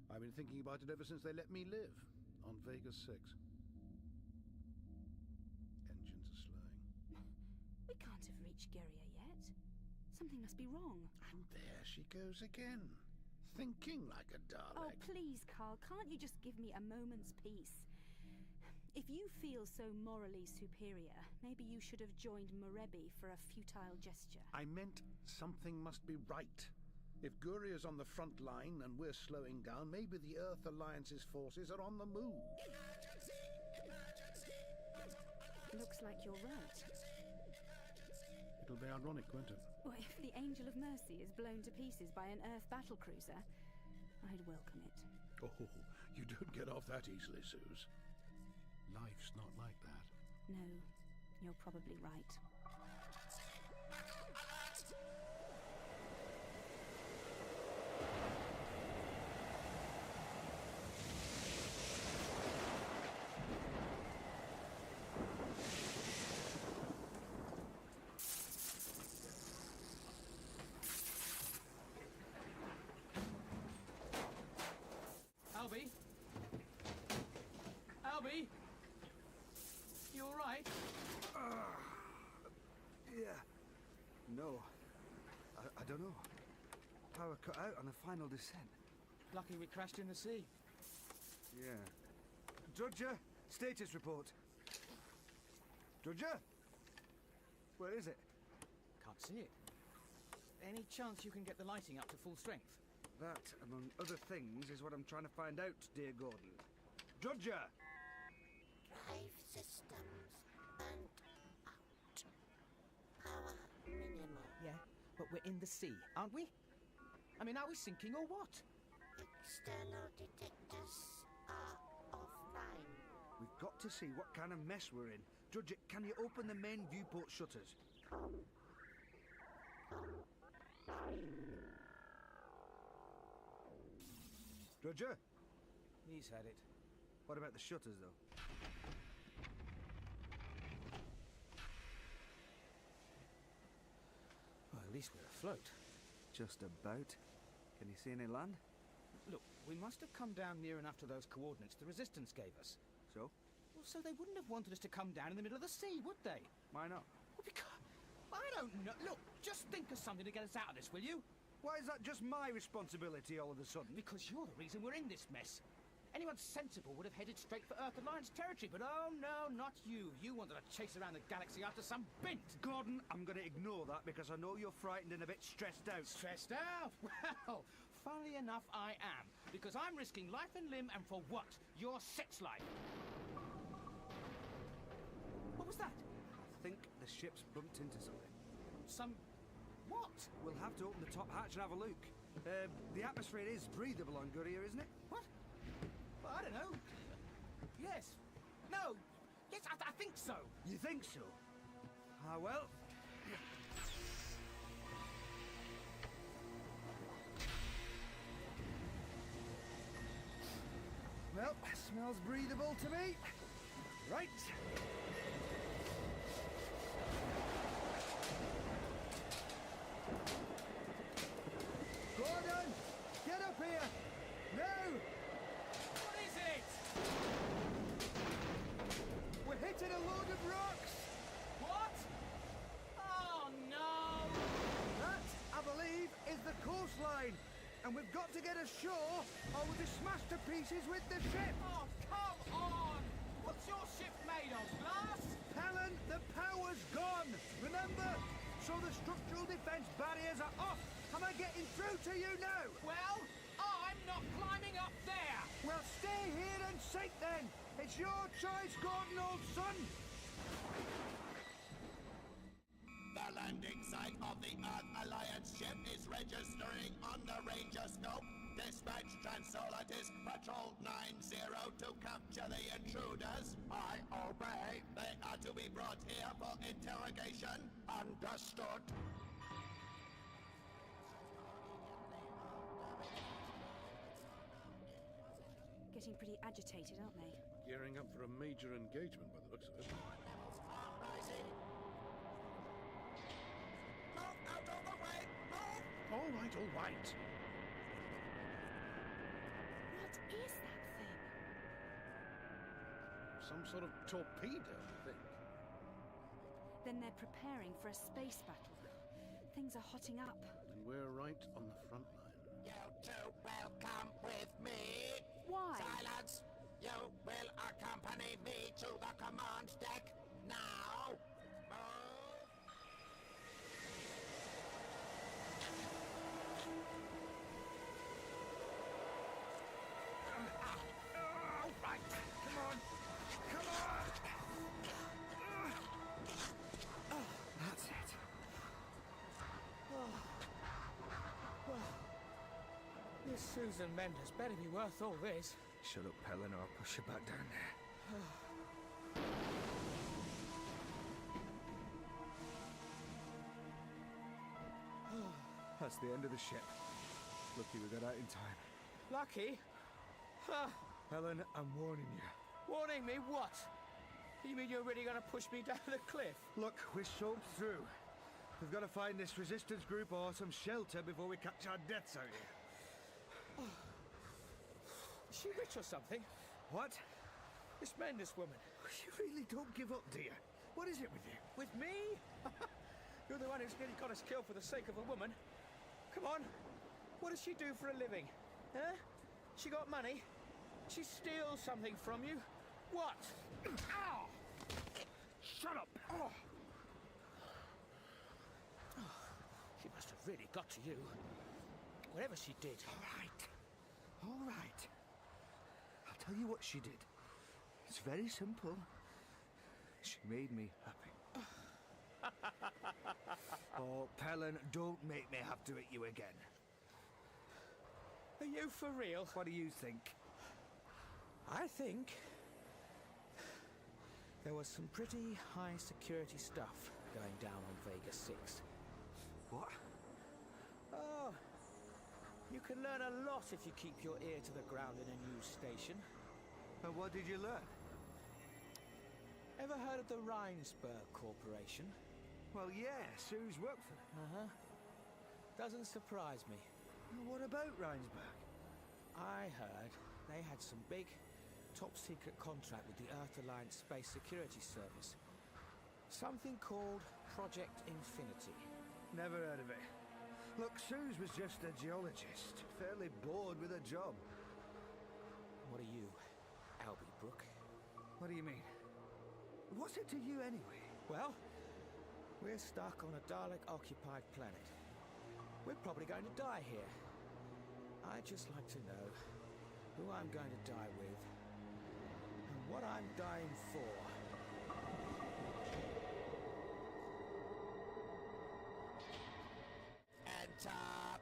I've been thinking about it ever since they let me live on Vega 6. Engines are slowing. We can't have reached Guria yet. Something must be wrong. And there she goes again. Thinking like a Dalek. Oh, please, Carl, can't you just give me a moment's peace? If you feel so morally superior, maybe you should have joined Morebi for a futile gesture. I meant something must be right. If Guria's on the front line and we're slowing down, maybe the Earth Alliance's forces are on the move. Looks like you're right. It'll be ironic, won't it? Well, if the Angel of Mercy is blown to pieces by an Earth battlecruiser, I'd welcome it. Oh, you don't get off that easily, Suze. Life's not like that. No, you're probably right. right? Yeah. No. I don't know. Power cut out on the final descent. Lucky we crashed in the sea. Yeah. Drudger, status report. Drudger? Where is it? Can't see it. Any chance you can get the lighting up to full strength? That, among other things, is what I'm trying to find out, dear Gordon. Drudger! Drive systems and out. Power minimal. Yeah, but we're in the sea, aren't we? I mean, are we sinking or what? External detectors are offline. We've got to see what kind of mess we're in. Drudger, can you open the main viewport shutters? Drudger? He's had it. What about the shutters, though? Well, at least we're afloat. Just about. Can you see any land? Look, we must have come down near enough to those coordinates the Resistance gave us. So? Well, so they wouldn't have wanted us to come down in the middle of the sea, would they? Why not? Well, because... I don't know. Look, just think of something to get us out of this, will you? Why is that just my responsibility all of a sudden? Because you're the reason we're in this mess. Anyone sensible would have headed straight for Earth Alliance territory, but oh no, not you. You wanted to chase around the galaxy after some bint. Gordon, I'm going to ignore that because I know you're frightened and a bit stressed out. Stressed out? Well, funnily enough, I am. Because I'm risking life and limb, and for what? Your sex life. What was that? I think the ship's bumped into something. Some... what? We'll have to open the top hatch and have a look. The atmosphere is breathable on Gurria, isn't it? What? Well, I don't know. Yes. No. Yes, I think so. You think so? Ah, well. Well, smells breathable to me. Right. Gordon! Get up here! No! What is it? We're hitting a load of rocks! What? Oh, no! That, I believe, is the coastline. And we've got to get ashore or we'll be smashed to pieces with the ship! Oh, come on! What's your ship made of, glass? Helen, the power's gone! Remember? So the structural defense barriers are off! Am I getting through to you now? Well, I'm not climbing up there! Well, stay here and sink then! It's your choice, Gordon, old son! The landing site of the Earth Alliance ship is registering on the Ranger scope. Dispatch Transolar Disc Patrol 90 to capture the intruders. I obey. They are to be brought here for interrogation. Understood. Getting pretty agitated, aren't they? Gearing up for a major engagement by the looks of it. Move out of the way! Move! All right, all right. What is that thing? Some sort of torpedo, I think. Then they're preparing for a space battle. Things are hotting up. And we're right on the front line. You two will come with me. Why? Silence! You will accompany me to the command deck now. Move! All right, come on! Come on! That's it. This Susan Mendes better be worth all this. Shut up, Helen, or I'll push you back down there. That's the end of the ship. Lucky we got out in time. Lucky? Huh. Helen, I'm warning you. Warning me what? You mean you're really gonna push me down the cliff? Look, we're soaked through. We've got to find this resistance group or some shelter before we catch our deaths out here. Is she rich or something? What? This Mendes woman. You really don't give up, do you? What is it with you? With me? You're the one who's nearly got us killed for the sake of a woman. Come on. What does she do for a living? Huh? She got money? She steals something from you? What? Ow! Shut up! Oh. She must have really got to you. Whatever she did. All right. I'll tell you what she did. It's very simple. She made me happy. Oh, Pelin, don't make me have to hit you again. Are you for real? What do you think? I think there was some pretty high security stuff going down on Vega 6. What? Oh, you can learn a lot if you keep your ear to the ground in a news station. And what did you learn? Ever heard of the Rhinesburg Corporation? Well, yeah, Sue's worked for them. Uh-huh. Doesn't surprise me. Well, what about Rhinesburg? I heard they had some big, top-secret contract with the Earth Alliance Space Security Service. Something called Project Infinity. Never heard of it. Look, Suze was just a geologist, fairly bored with her job. What are you, Albie Brooke? What do you mean? What's it to you anyway? Well, we're stuck on a Dalek-occupied planet. We're probably going to die here. I'd just like to know who I'm going to die with and what I'm dying for. Enter.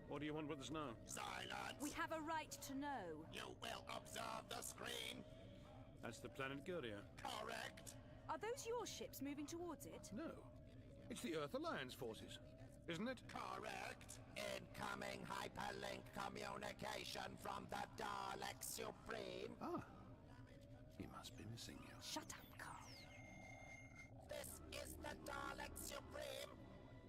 What do you want with us now? Silence. We have a right to know. You will observe the screen. That's the planet Guria. Correct. Are those your ships moving towards it? No. It's the Earth Alliance forces, isn't it? Correct. Incoming hyperlink communication from the Dalek Supreme. Ah. He must be missing you. Shut up, Carl. This is the Dalek Supreme.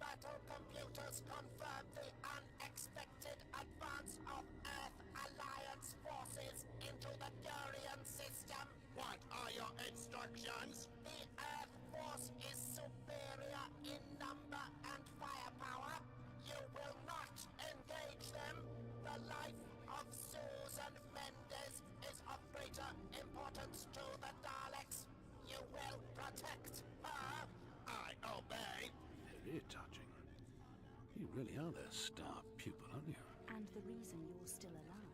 Battle computers confirm the unexpected advance of Earth Alliance forces into the Gurian system. What are your instructions? The Earth force is superior in number and firepower. You will not engage them. The life of Susan Mendes is of greater importance to the Daleks. You will protect her. I obey. Very touching. You really are their star pupil, aren't you? And the reason you're still alive.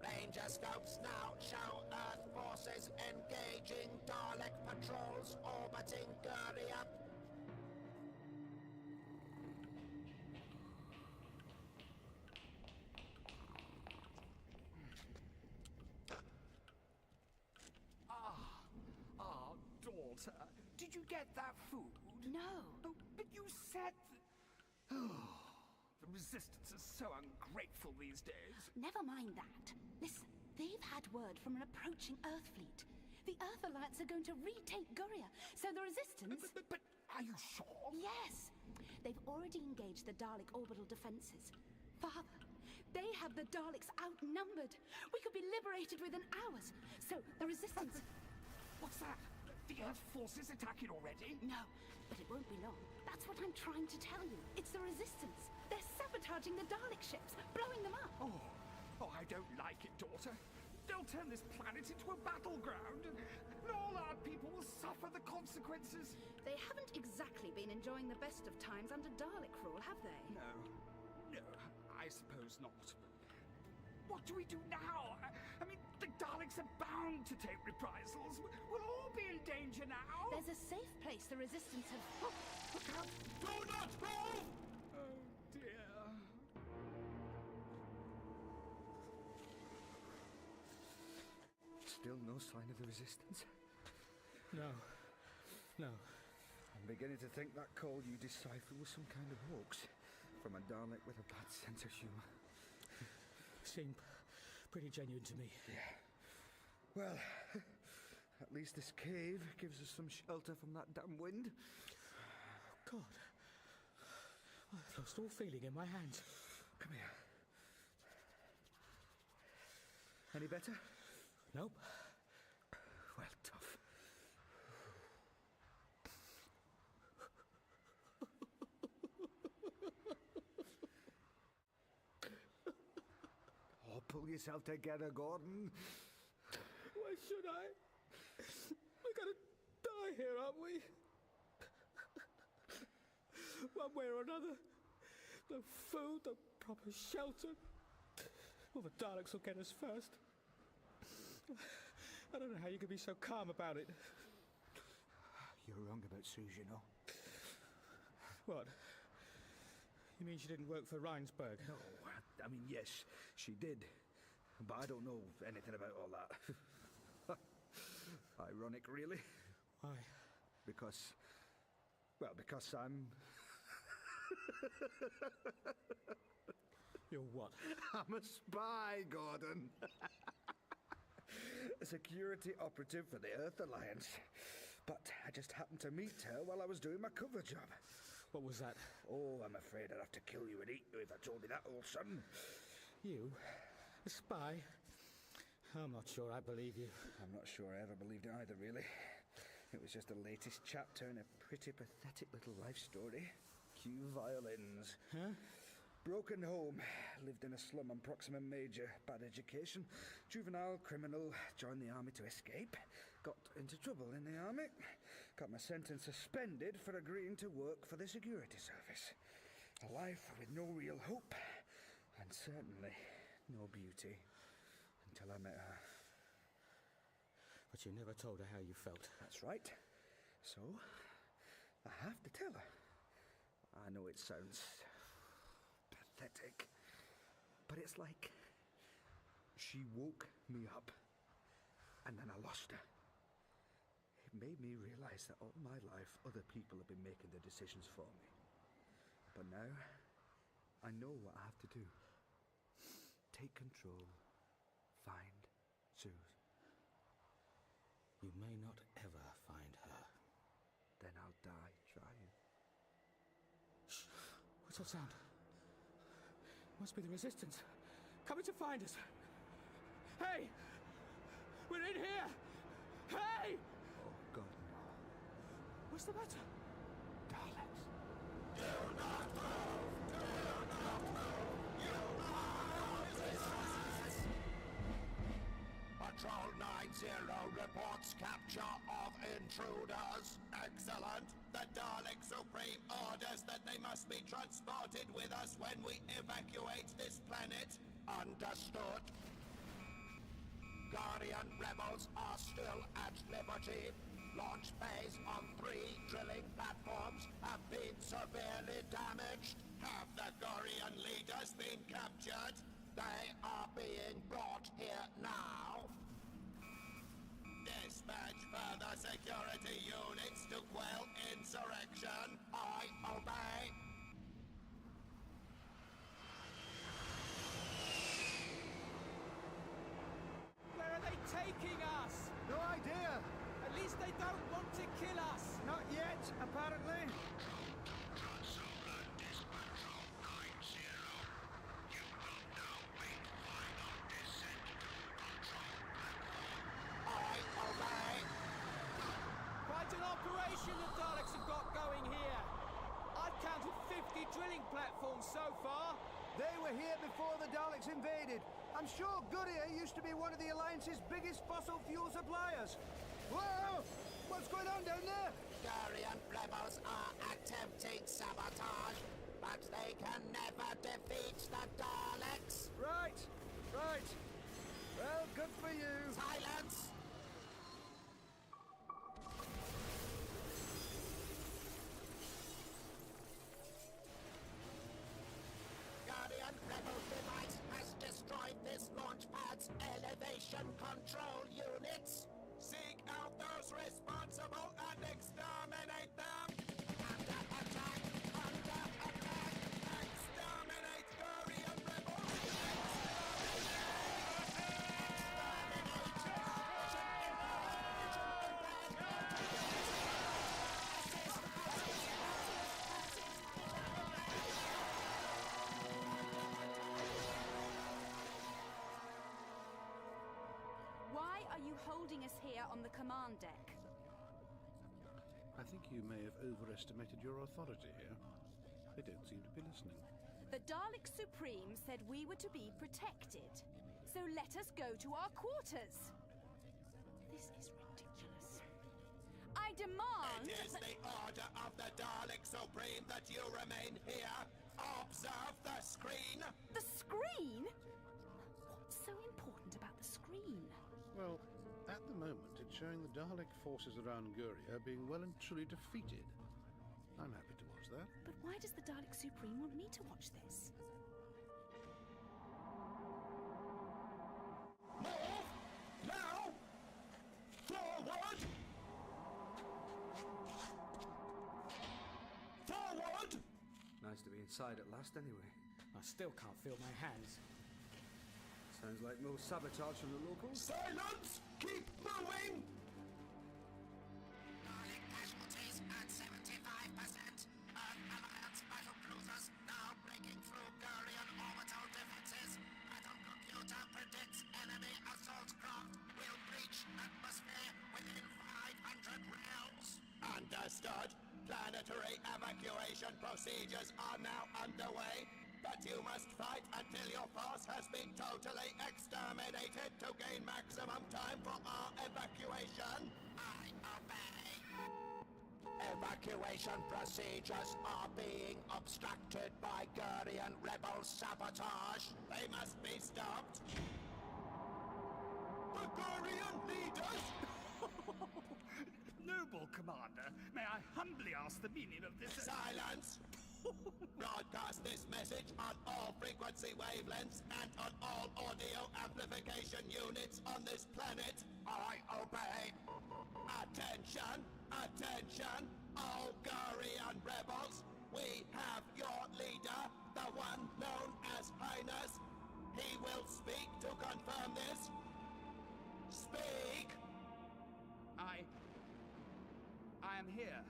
Ranger scopes now show Earth forces engaging Dalek patrols orbiting Guria. Daughter, did you get that food? No. Oh, but you said Oh, the Resistance is so ungrateful these days. Never mind that. Listen, they've had word from an approaching Earth fleet. The Earth Alliance are going to retake Guria, so the Resistance... But are you sure? Yes. They've already engaged the Dalek orbital defenses. Father, they have the Daleks outnumbered. We could be liberated within hours. So the Resistance... What's that? The Earth forces attacking already? No, but it won't be long. That's what I'm trying to tell you. It's the Resistance. They're sabotaging the Dalek ships, blowing them up. Oh, I don't like it, daughter. They'll turn this planet into a battleground, and all our people will suffer the consequences. They haven't exactly been enjoying the best of times under Dalek rule, have they? No, I suppose not. What do we do now? I mean, the Daleks are bound to take reprisals. We'll all be in danger now. There's a safe place the Resistance have... Oh, look out! Do not move! Oh, dear. Still no sign of the Resistance? No. I'm beginning to think that code you deciphered was some kind of hoax from a Dalek with a bad sense of humour. Seemed pretty genuine to me. Yeah. Well, at least this cave gives us some shelter from that damn wind. God. I've lost all feeling in my hands. Come here. Any better? Nope. Well, tough. pull yourself together, Gordon. Why should I? We're gonna die here, aren't we? One way or another. No food, no proper shelter. Well, the Daleks will get us first. I don't know how you can be so calm about it. You're wrong about Suze, you know. What? You mean she didn't work for Reinsberg? No, I mean, yes, she did. But I don't know anything about all that. Ironic, really. Why? Because I'm... You're what? I'm a spy, Gordon. A security operative for the Earth Alliance. But I just happened to meet her while I was doing my cover job. What was that? Oh, I'm afraid I'd have to kill you and eat you if I told you that, old son. You? A spy? I'm not sure I believe you. I'm not sure I ever believed it either, really. It was just the latest chapter in a pretty pathetic little life story. Cue violins. Huh? Broken home, lived in a slum on Proxima Major, bad education, juvenile criminal, joined the army to escape, got into trouble in the army, got my sentence suspended for agreeing to work for the security service. A life with no real hope, and certainly no beauty, until I met her. But you never told her how you felt. That's right. So, I have to tell her. I know it sounds pathetic, but it's like she woke me up and then I lost her. It made me realize that all my life other people have been making the decisions for me. But now I know what I have to do. Take control, find Suze. You may not ever find her. Then I'll die trying. Shh. What's that sound? Must be the Resistance. Coming to find us. Hey! We're in here! Hey! Oh, God, no. What's the matter? Daleks. Do not move! Do not move! You are prisoners! Patrol 90 reports capture of intruders. Excellent. The Dalek Supreme orders that they must be transported with us when we evacuate this planet. Understood. Guardian rebels are still at liberty. Launch bays on 3 drilling platforms have been severely damaged. Have the Guardian leaders been captured? They are being brought here now. Dispatch further security units to quell insurrection. I obey. Where are they taking us? No idea. At least they don't want to kill us. Not yet, apparently. The Daleks have got going here. I've counted 50 drilling platforms so far. They were here before the Daleks invaded. I'm sure Goodyear used to be one of the Alliance's biggest fossil fuel suppliers. Whoa! What's going on down there? Guardian rebels are attempting sabotage, but they can never defeat the Daleks. Right. Well, good for you. Silence! Guardian rebel device has destroyed this launch pad's elevation control units. Seek out those responsible and exterminate them. Under attack! Under attack! Exterminate Guardian rebels! Why are you holding us here on the command deck? I think you may have overestimated your authority here. They don't seem to be listening. The Dalek Supreme said we were to be protected. So let us go to our quarters. This is ridiculous. I demand... It is the order of the Dalek Supreme that you remain here. Observe the screen. The screen? What's so important about the screen? Well, at the moment, it's showing the Dalek forces around Guria being well and truly defeated. I'm happy to watch that. But why does the Dalek Supreme want me to watch this? Move! Now! Forward! Forward! Nice to be inside at last, anyway. I still can't feel my hands. Sounds like more sabotage from the locals. Silence! Keep moving! Dalek casualties at 75%. Earth Alliance battle cruisers now breaking through Gurian orbital defenses. Battle computer predicts enemy assault craft will breach atmosphere within 500 rails. Understood. Planetary evacuation procedures are now underway, but you must fight until your force has been totally exterminated to gain maximum time for our evacuation. I obey. Evacuation procedures are being obstructed by Gurian rebel sabotage. They must be stopped. The Gurian leaders? Noble Commander, may I humbly ask the meaning of this... Silence! Broadcast this message on all frequency wavelengths and on all audio amplification units on this planet. I obey. Attention! Attention! All Gurian rebels! We have your leader, the one known as Highness. He will speak to confirm this. Speak! I am here,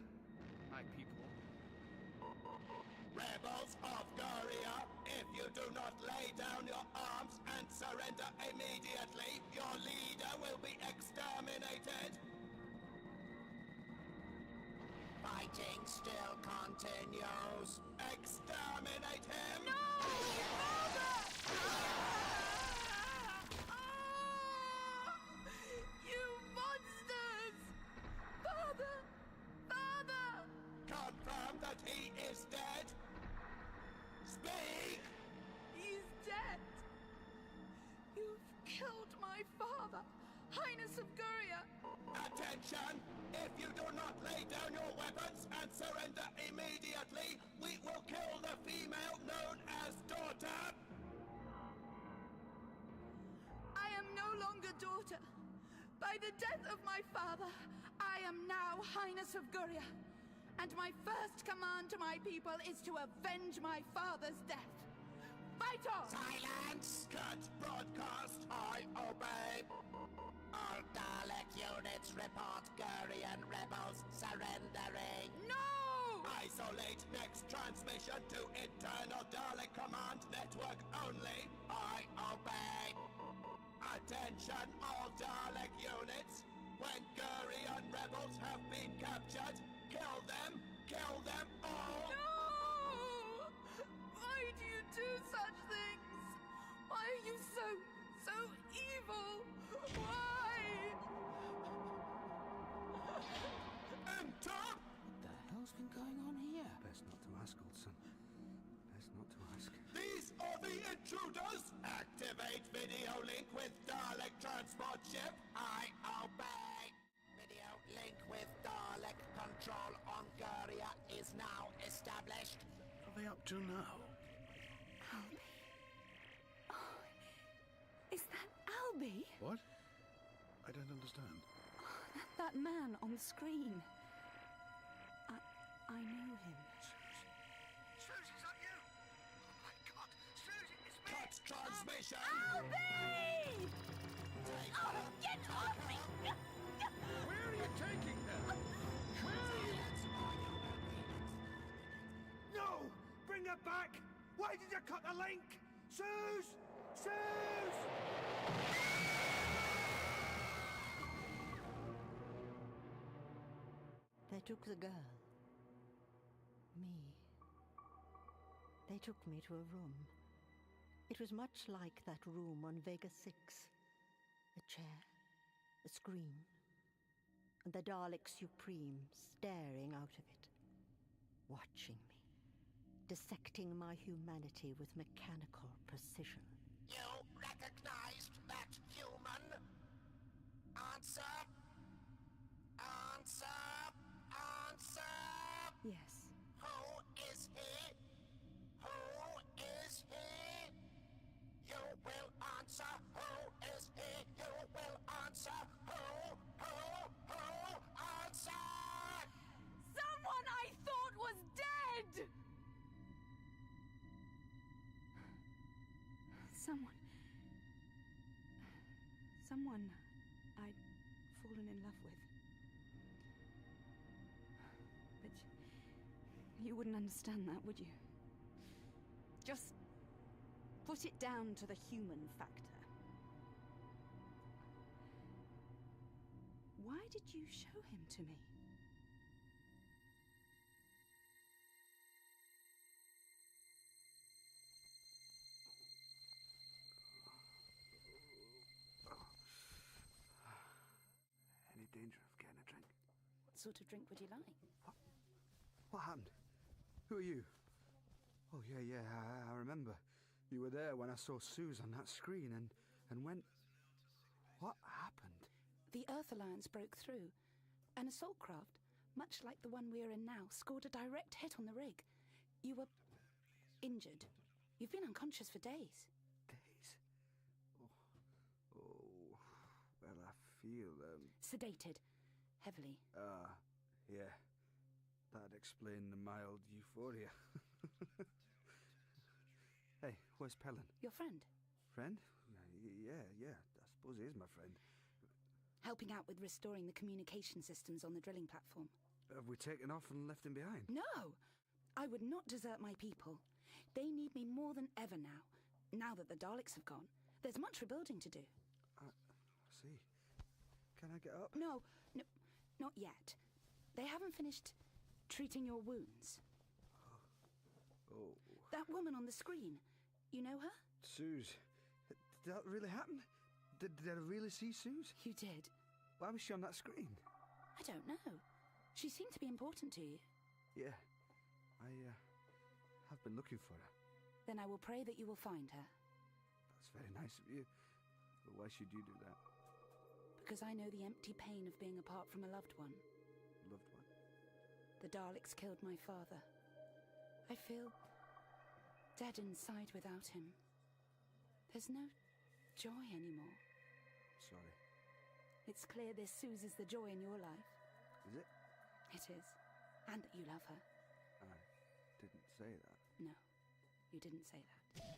my people. Rebels of Guria, if you do not lay down your arms and surrender immediately, your leader will be exterminated. Fighting still continues. Exterminate him! No! You monsters! Father! Father! Confirm that he is dead. Speak! He's dead. You've killed my father, Highness of Guria. Attention! If you do not lay down your weapons and surrender immediately, we will kill the female known as Daughter! I am no longer daughter. By the death of my father, I am now Highness of Guria. And my first command to my people is to avenge my father's death. Fight on! Silence! Cut broadcast! I obey! All Dalek units report Gurian rebels surrendering. No! Isolate next transmission to internal Dalek command network only. I obey. Attention all Dalek units. When Gurian rebels have been captured, kill them all. No! Why do you do such things? Why are you so evil? Why? Enter! What the hell's been going on here? Best not to ask, old son. Best not to ask. These are the intruders! Activate video link with Dalek transport ship. I obey. Video link with Dalek control on Guria is now established. What are they up to now? Albie. Oh, is that Albie? What? I don't understand. Oh, that man on the screen. I know him. Susie, is that you? Oh my God, Susie, it's me! Cut transmission! Albie! Oh, get off me! Where are you taking them? No! Bring her back! Why did you cut the link? Suze! Suze! They took the girl. Me. They took me to a room. It was much like that room on Vega 6. A chair, a screen, and the Dalek Supreme staring out of it, watching me, dissecting my humanity with mechanical precision. You recognized that human? Answer? Answer? Answer? Yes. Who is he? Who is he? You will answer. Who is he? You will answer. Who? Answer! Someone I thought was dead! Someone I'd fallen in love with. But you wouldn't understand that, would you? Just put it down to the human factor. Why did you show him to me? Any danger of getting a drink? What sort of drink would you like? What happened? Who are you? Oh, yeah, I remember. You were there when I saw Suze on that screen and went... What happened? The Earth Alliance broke through. An assault craft, much like the one we're in now, scored a direct hit on the rig. You were injured. You've been unconscious for days. Days? Oh, well, I feel, Sedated. Heavily. Yeah. That'd explain the mild euphoria. Hey, where's Pelin? Your friend? Friend? Yeah, I suppose he is my friend. Helping out with restoring the communication systems on the drilling platform. Have we taken off and left him behind? No! I would not desert my people. They need me more than ever now that the Daleks have gone. There's much rebuilding to do. I see. Can I get up? No, not yet. They haven't finished treating your wounds. Oh. That woman on the screen, you know her? Suze. Did that really happen? Did I really see Suze? You did. Why was she on that screen? I don't know. She seemed to be important to you. Yeah. I have been looking for her. Then I will pray that you will find her. That's very nice of you. But why should you do that? Because I know the empty pain of being apart from a loved one. Loved one? The Daleks killed my father. I feel dead inside without him. There's no joy anymore. Sorry. It's clear this Suze is the joy in your life. Is it? It is. And that you love her. I didn't say that. No, you didn't say that.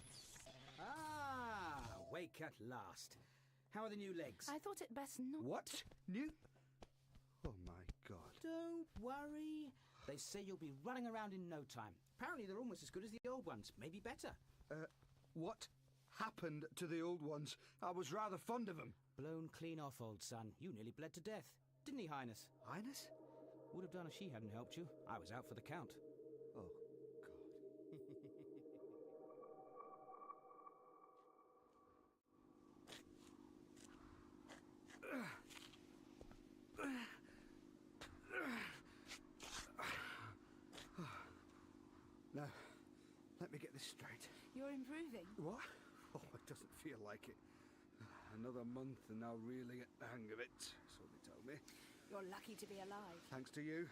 Ah, awake at last. How are the new legs? I thought it best not... What? New? Oh my God. Don't worry. They say you'll be running around in no time. Apparently they're almost as good as the old ones, maybe better. What happened to the old ones? I was rather fond of them. Blown clean off, old son. You nearly bled to death. Didn't he, Highness? Highness? Would have done if she hadn't helped you. I was out for the count. Oh, God. Now, let me get this straight. You're improving. What? Oh, it doesn't feel like it. Another month and I'll really get the hang of it, so they tell me. You're lucky to be alive. Thanks to you.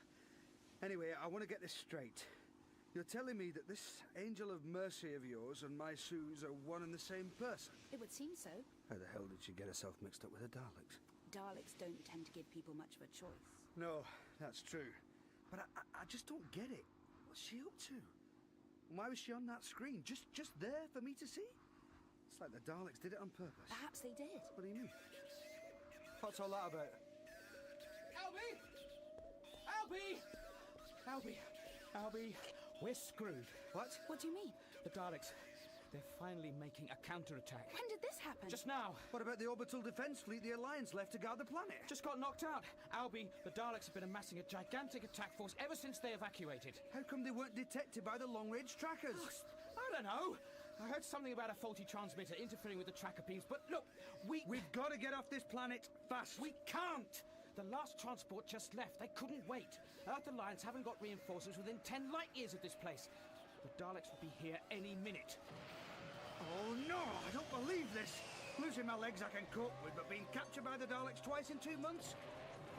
Anyway, I want to get this straight. You're telling me that this angel of mercy of yours and my Suze are one and the same person? It would seem so. How the hell did she get herself mixed up with the Daleks? Daleks don't tend to give people much of a choice. No, that's true. But I just don't get it. What's she up to? Why was she on that screen? Just there for me to see? It's like the Daleks did it on purpose. Perhaps they did. What do you mean? What's all that about? Albie! We're screwed. What? What do you mean? The Daleks, they're finally making a counterattack. When did this happen? Just now. What about the orbital defense fleet the Alliance left to guard the planet? Just got knocked out. Albie, the Daleks have been amassing a gigantic attack force ever since they evacuated. How come they weren't detected by the long-range trackers? Oh, I don't know. I heard something about a faulty transmitter interfering with the tracker beams, but look, We've got to get off this planet fast. we can't! The last transport just left. They couldn't wait. Earth Alliance haven't got reinforcements within 10 light years of this place. The Daleks will be here any minute. Oh no, I don't believe this. Losing my legs I can cope with, but being captured by the Daleks twice in 2 months?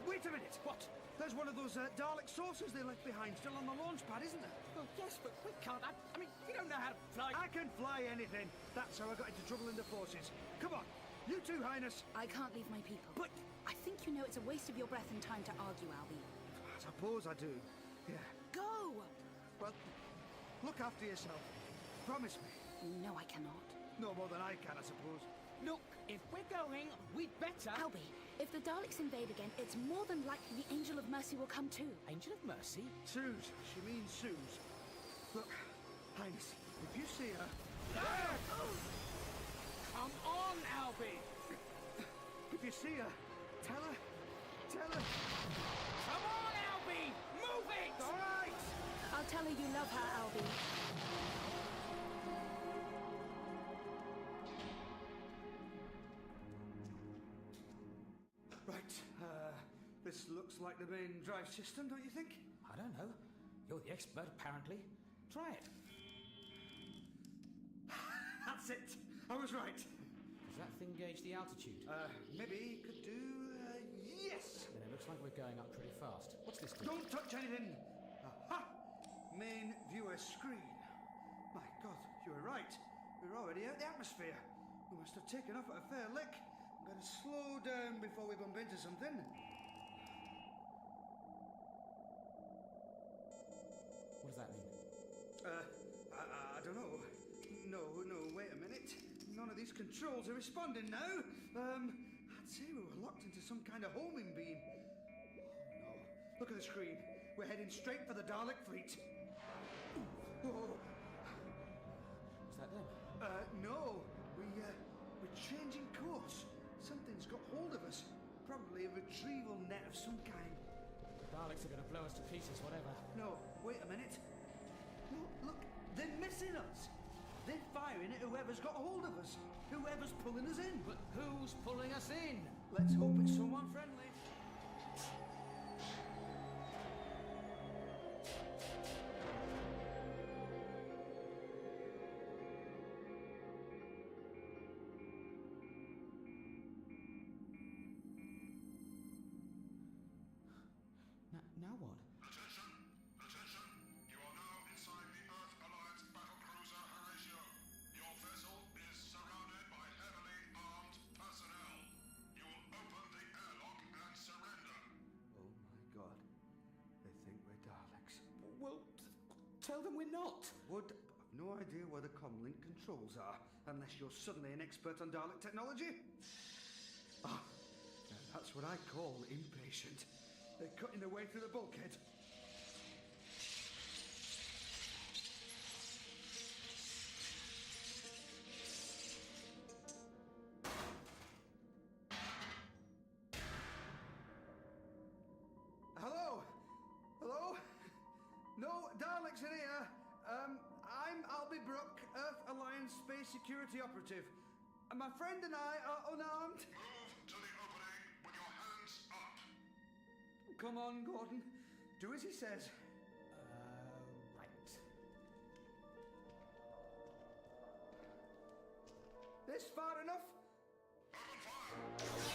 Wait a minute. What? There's one of those Dalek saucers they left behind still on the launch pad, isn't there? Well, yes, but we can't. I mean, you don't know how to fly. I can fly anything. That's how I got into trouble in the forces. Come on, you too, Highness. I can't leave my people. But I think you know it's a waste of your breath and time to argue, Albie. I suppose I do. Yeah. Go! Well, look after yourself. Promise me. No, I cannot. No more than I can, I suppose. Look, if we're going, we'd better... Albie, if the Daleks invade again, it's more than likely the Angel of Mercy will come too. Angel of Mercy? Suze. She means Suze. Look, Highness, if you see her... Come on, Albie! If you see her, tell her... Come on, Albie! Move it! All right! I'll tell her you love her, Albie. Right, this looks like the main drive system, don't you think? I don't know. You're the expert, apparently. Try it. That's it! I was right. Does that thing gauge the altitude? Maybe could do... yes! Then it looks like we're going up pretty fast. What's this do? Don't touch anything! Aha! Main viewer screen. My God, you were right. We're already out the atmosphere. We must have taken off at a fair lick. Better slow down before we bump into something. What does that mean? I don't know. No, wait a minute. None of these controls are responding now. I'd say we were locked into some kind of homing beam. Oh no. Look at the screen. We're heading straight for the Dalek fleet. Oh. Is that them? No. We're changing course. Something's got hold of us. Probably a retrieval net of some kind. The Daleks are going to blow us to pieces, whatever. No, wait a minute. Look, they're missing us. They're firing at whoever's got hold of us. Whoever's pulling us in. But who's pulling us in? Let's hope it's someone friendly. Now what? Attention! Attention! You are now inside the Earth Alliance battlecruiser Horatio. Your vessel is surrounded by heavily armed personnel. You will open the airlock and surrender. Oh my God. They think we're Daleks. Well, tell them we're not. I've no idea where the comlink controls are, unless you're suddenly an expert on Dalek technology. Ah, now that's what I call impatient. They're cutting their way through the bulkhead. Hello? Hello? No, Daleks in here. I'm Albie Brooke, Earth Alliance Space Security Operative. And my friend and I are unarmed. Move to the opening with your hands up. Come on, Gordon. Do as he says. Right. This far enough? Open fire!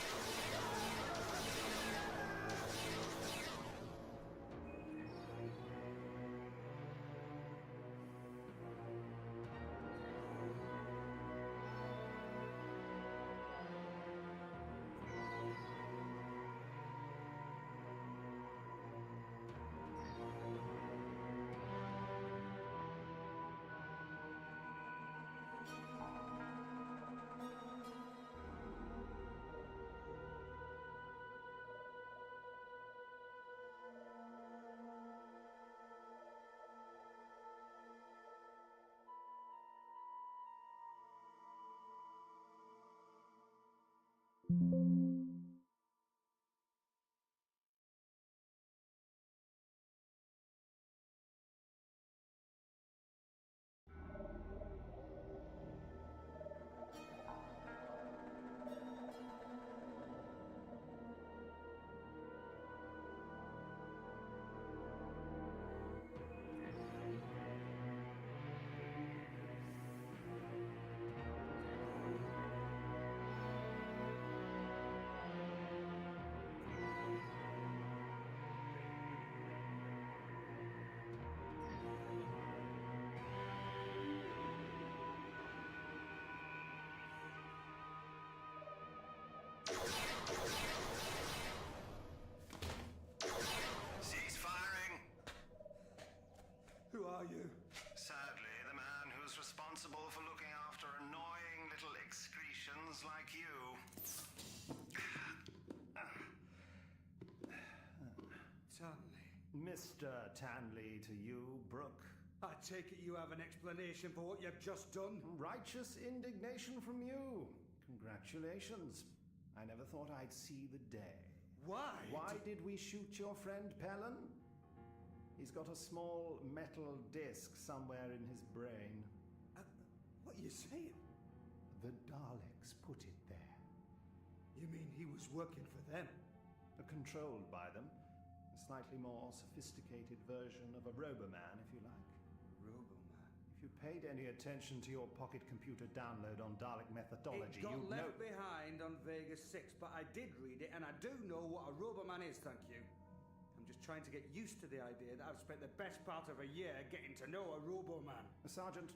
are you? Sadly, the man who's responsible for looking after annoying little excretions like you. Tanley. Mr. Tanley to you, Brooke. I take it you have an explanation for what you've just done? Righteous indignation from you. Congratulations. I never thought I'd see the day. Why? Why did we shoot your friend Pelin? He's got a small metal disc somewhere in his brain. What are you saying? The Daleks put it there. You mean he was working for them? Controlled by them. A slightly more sophisticated version of a Roboman, if you like. Roboman? If you paid any attention to your pocket computer download on Dalek methodology, It got you'd left know... behind on Vegas 6, but I did read it, and I do know what a Roboman is, thank you. I'm just trying to get used to the idea that I've spent the best part of a year getting to know a Roboman. Sergeant,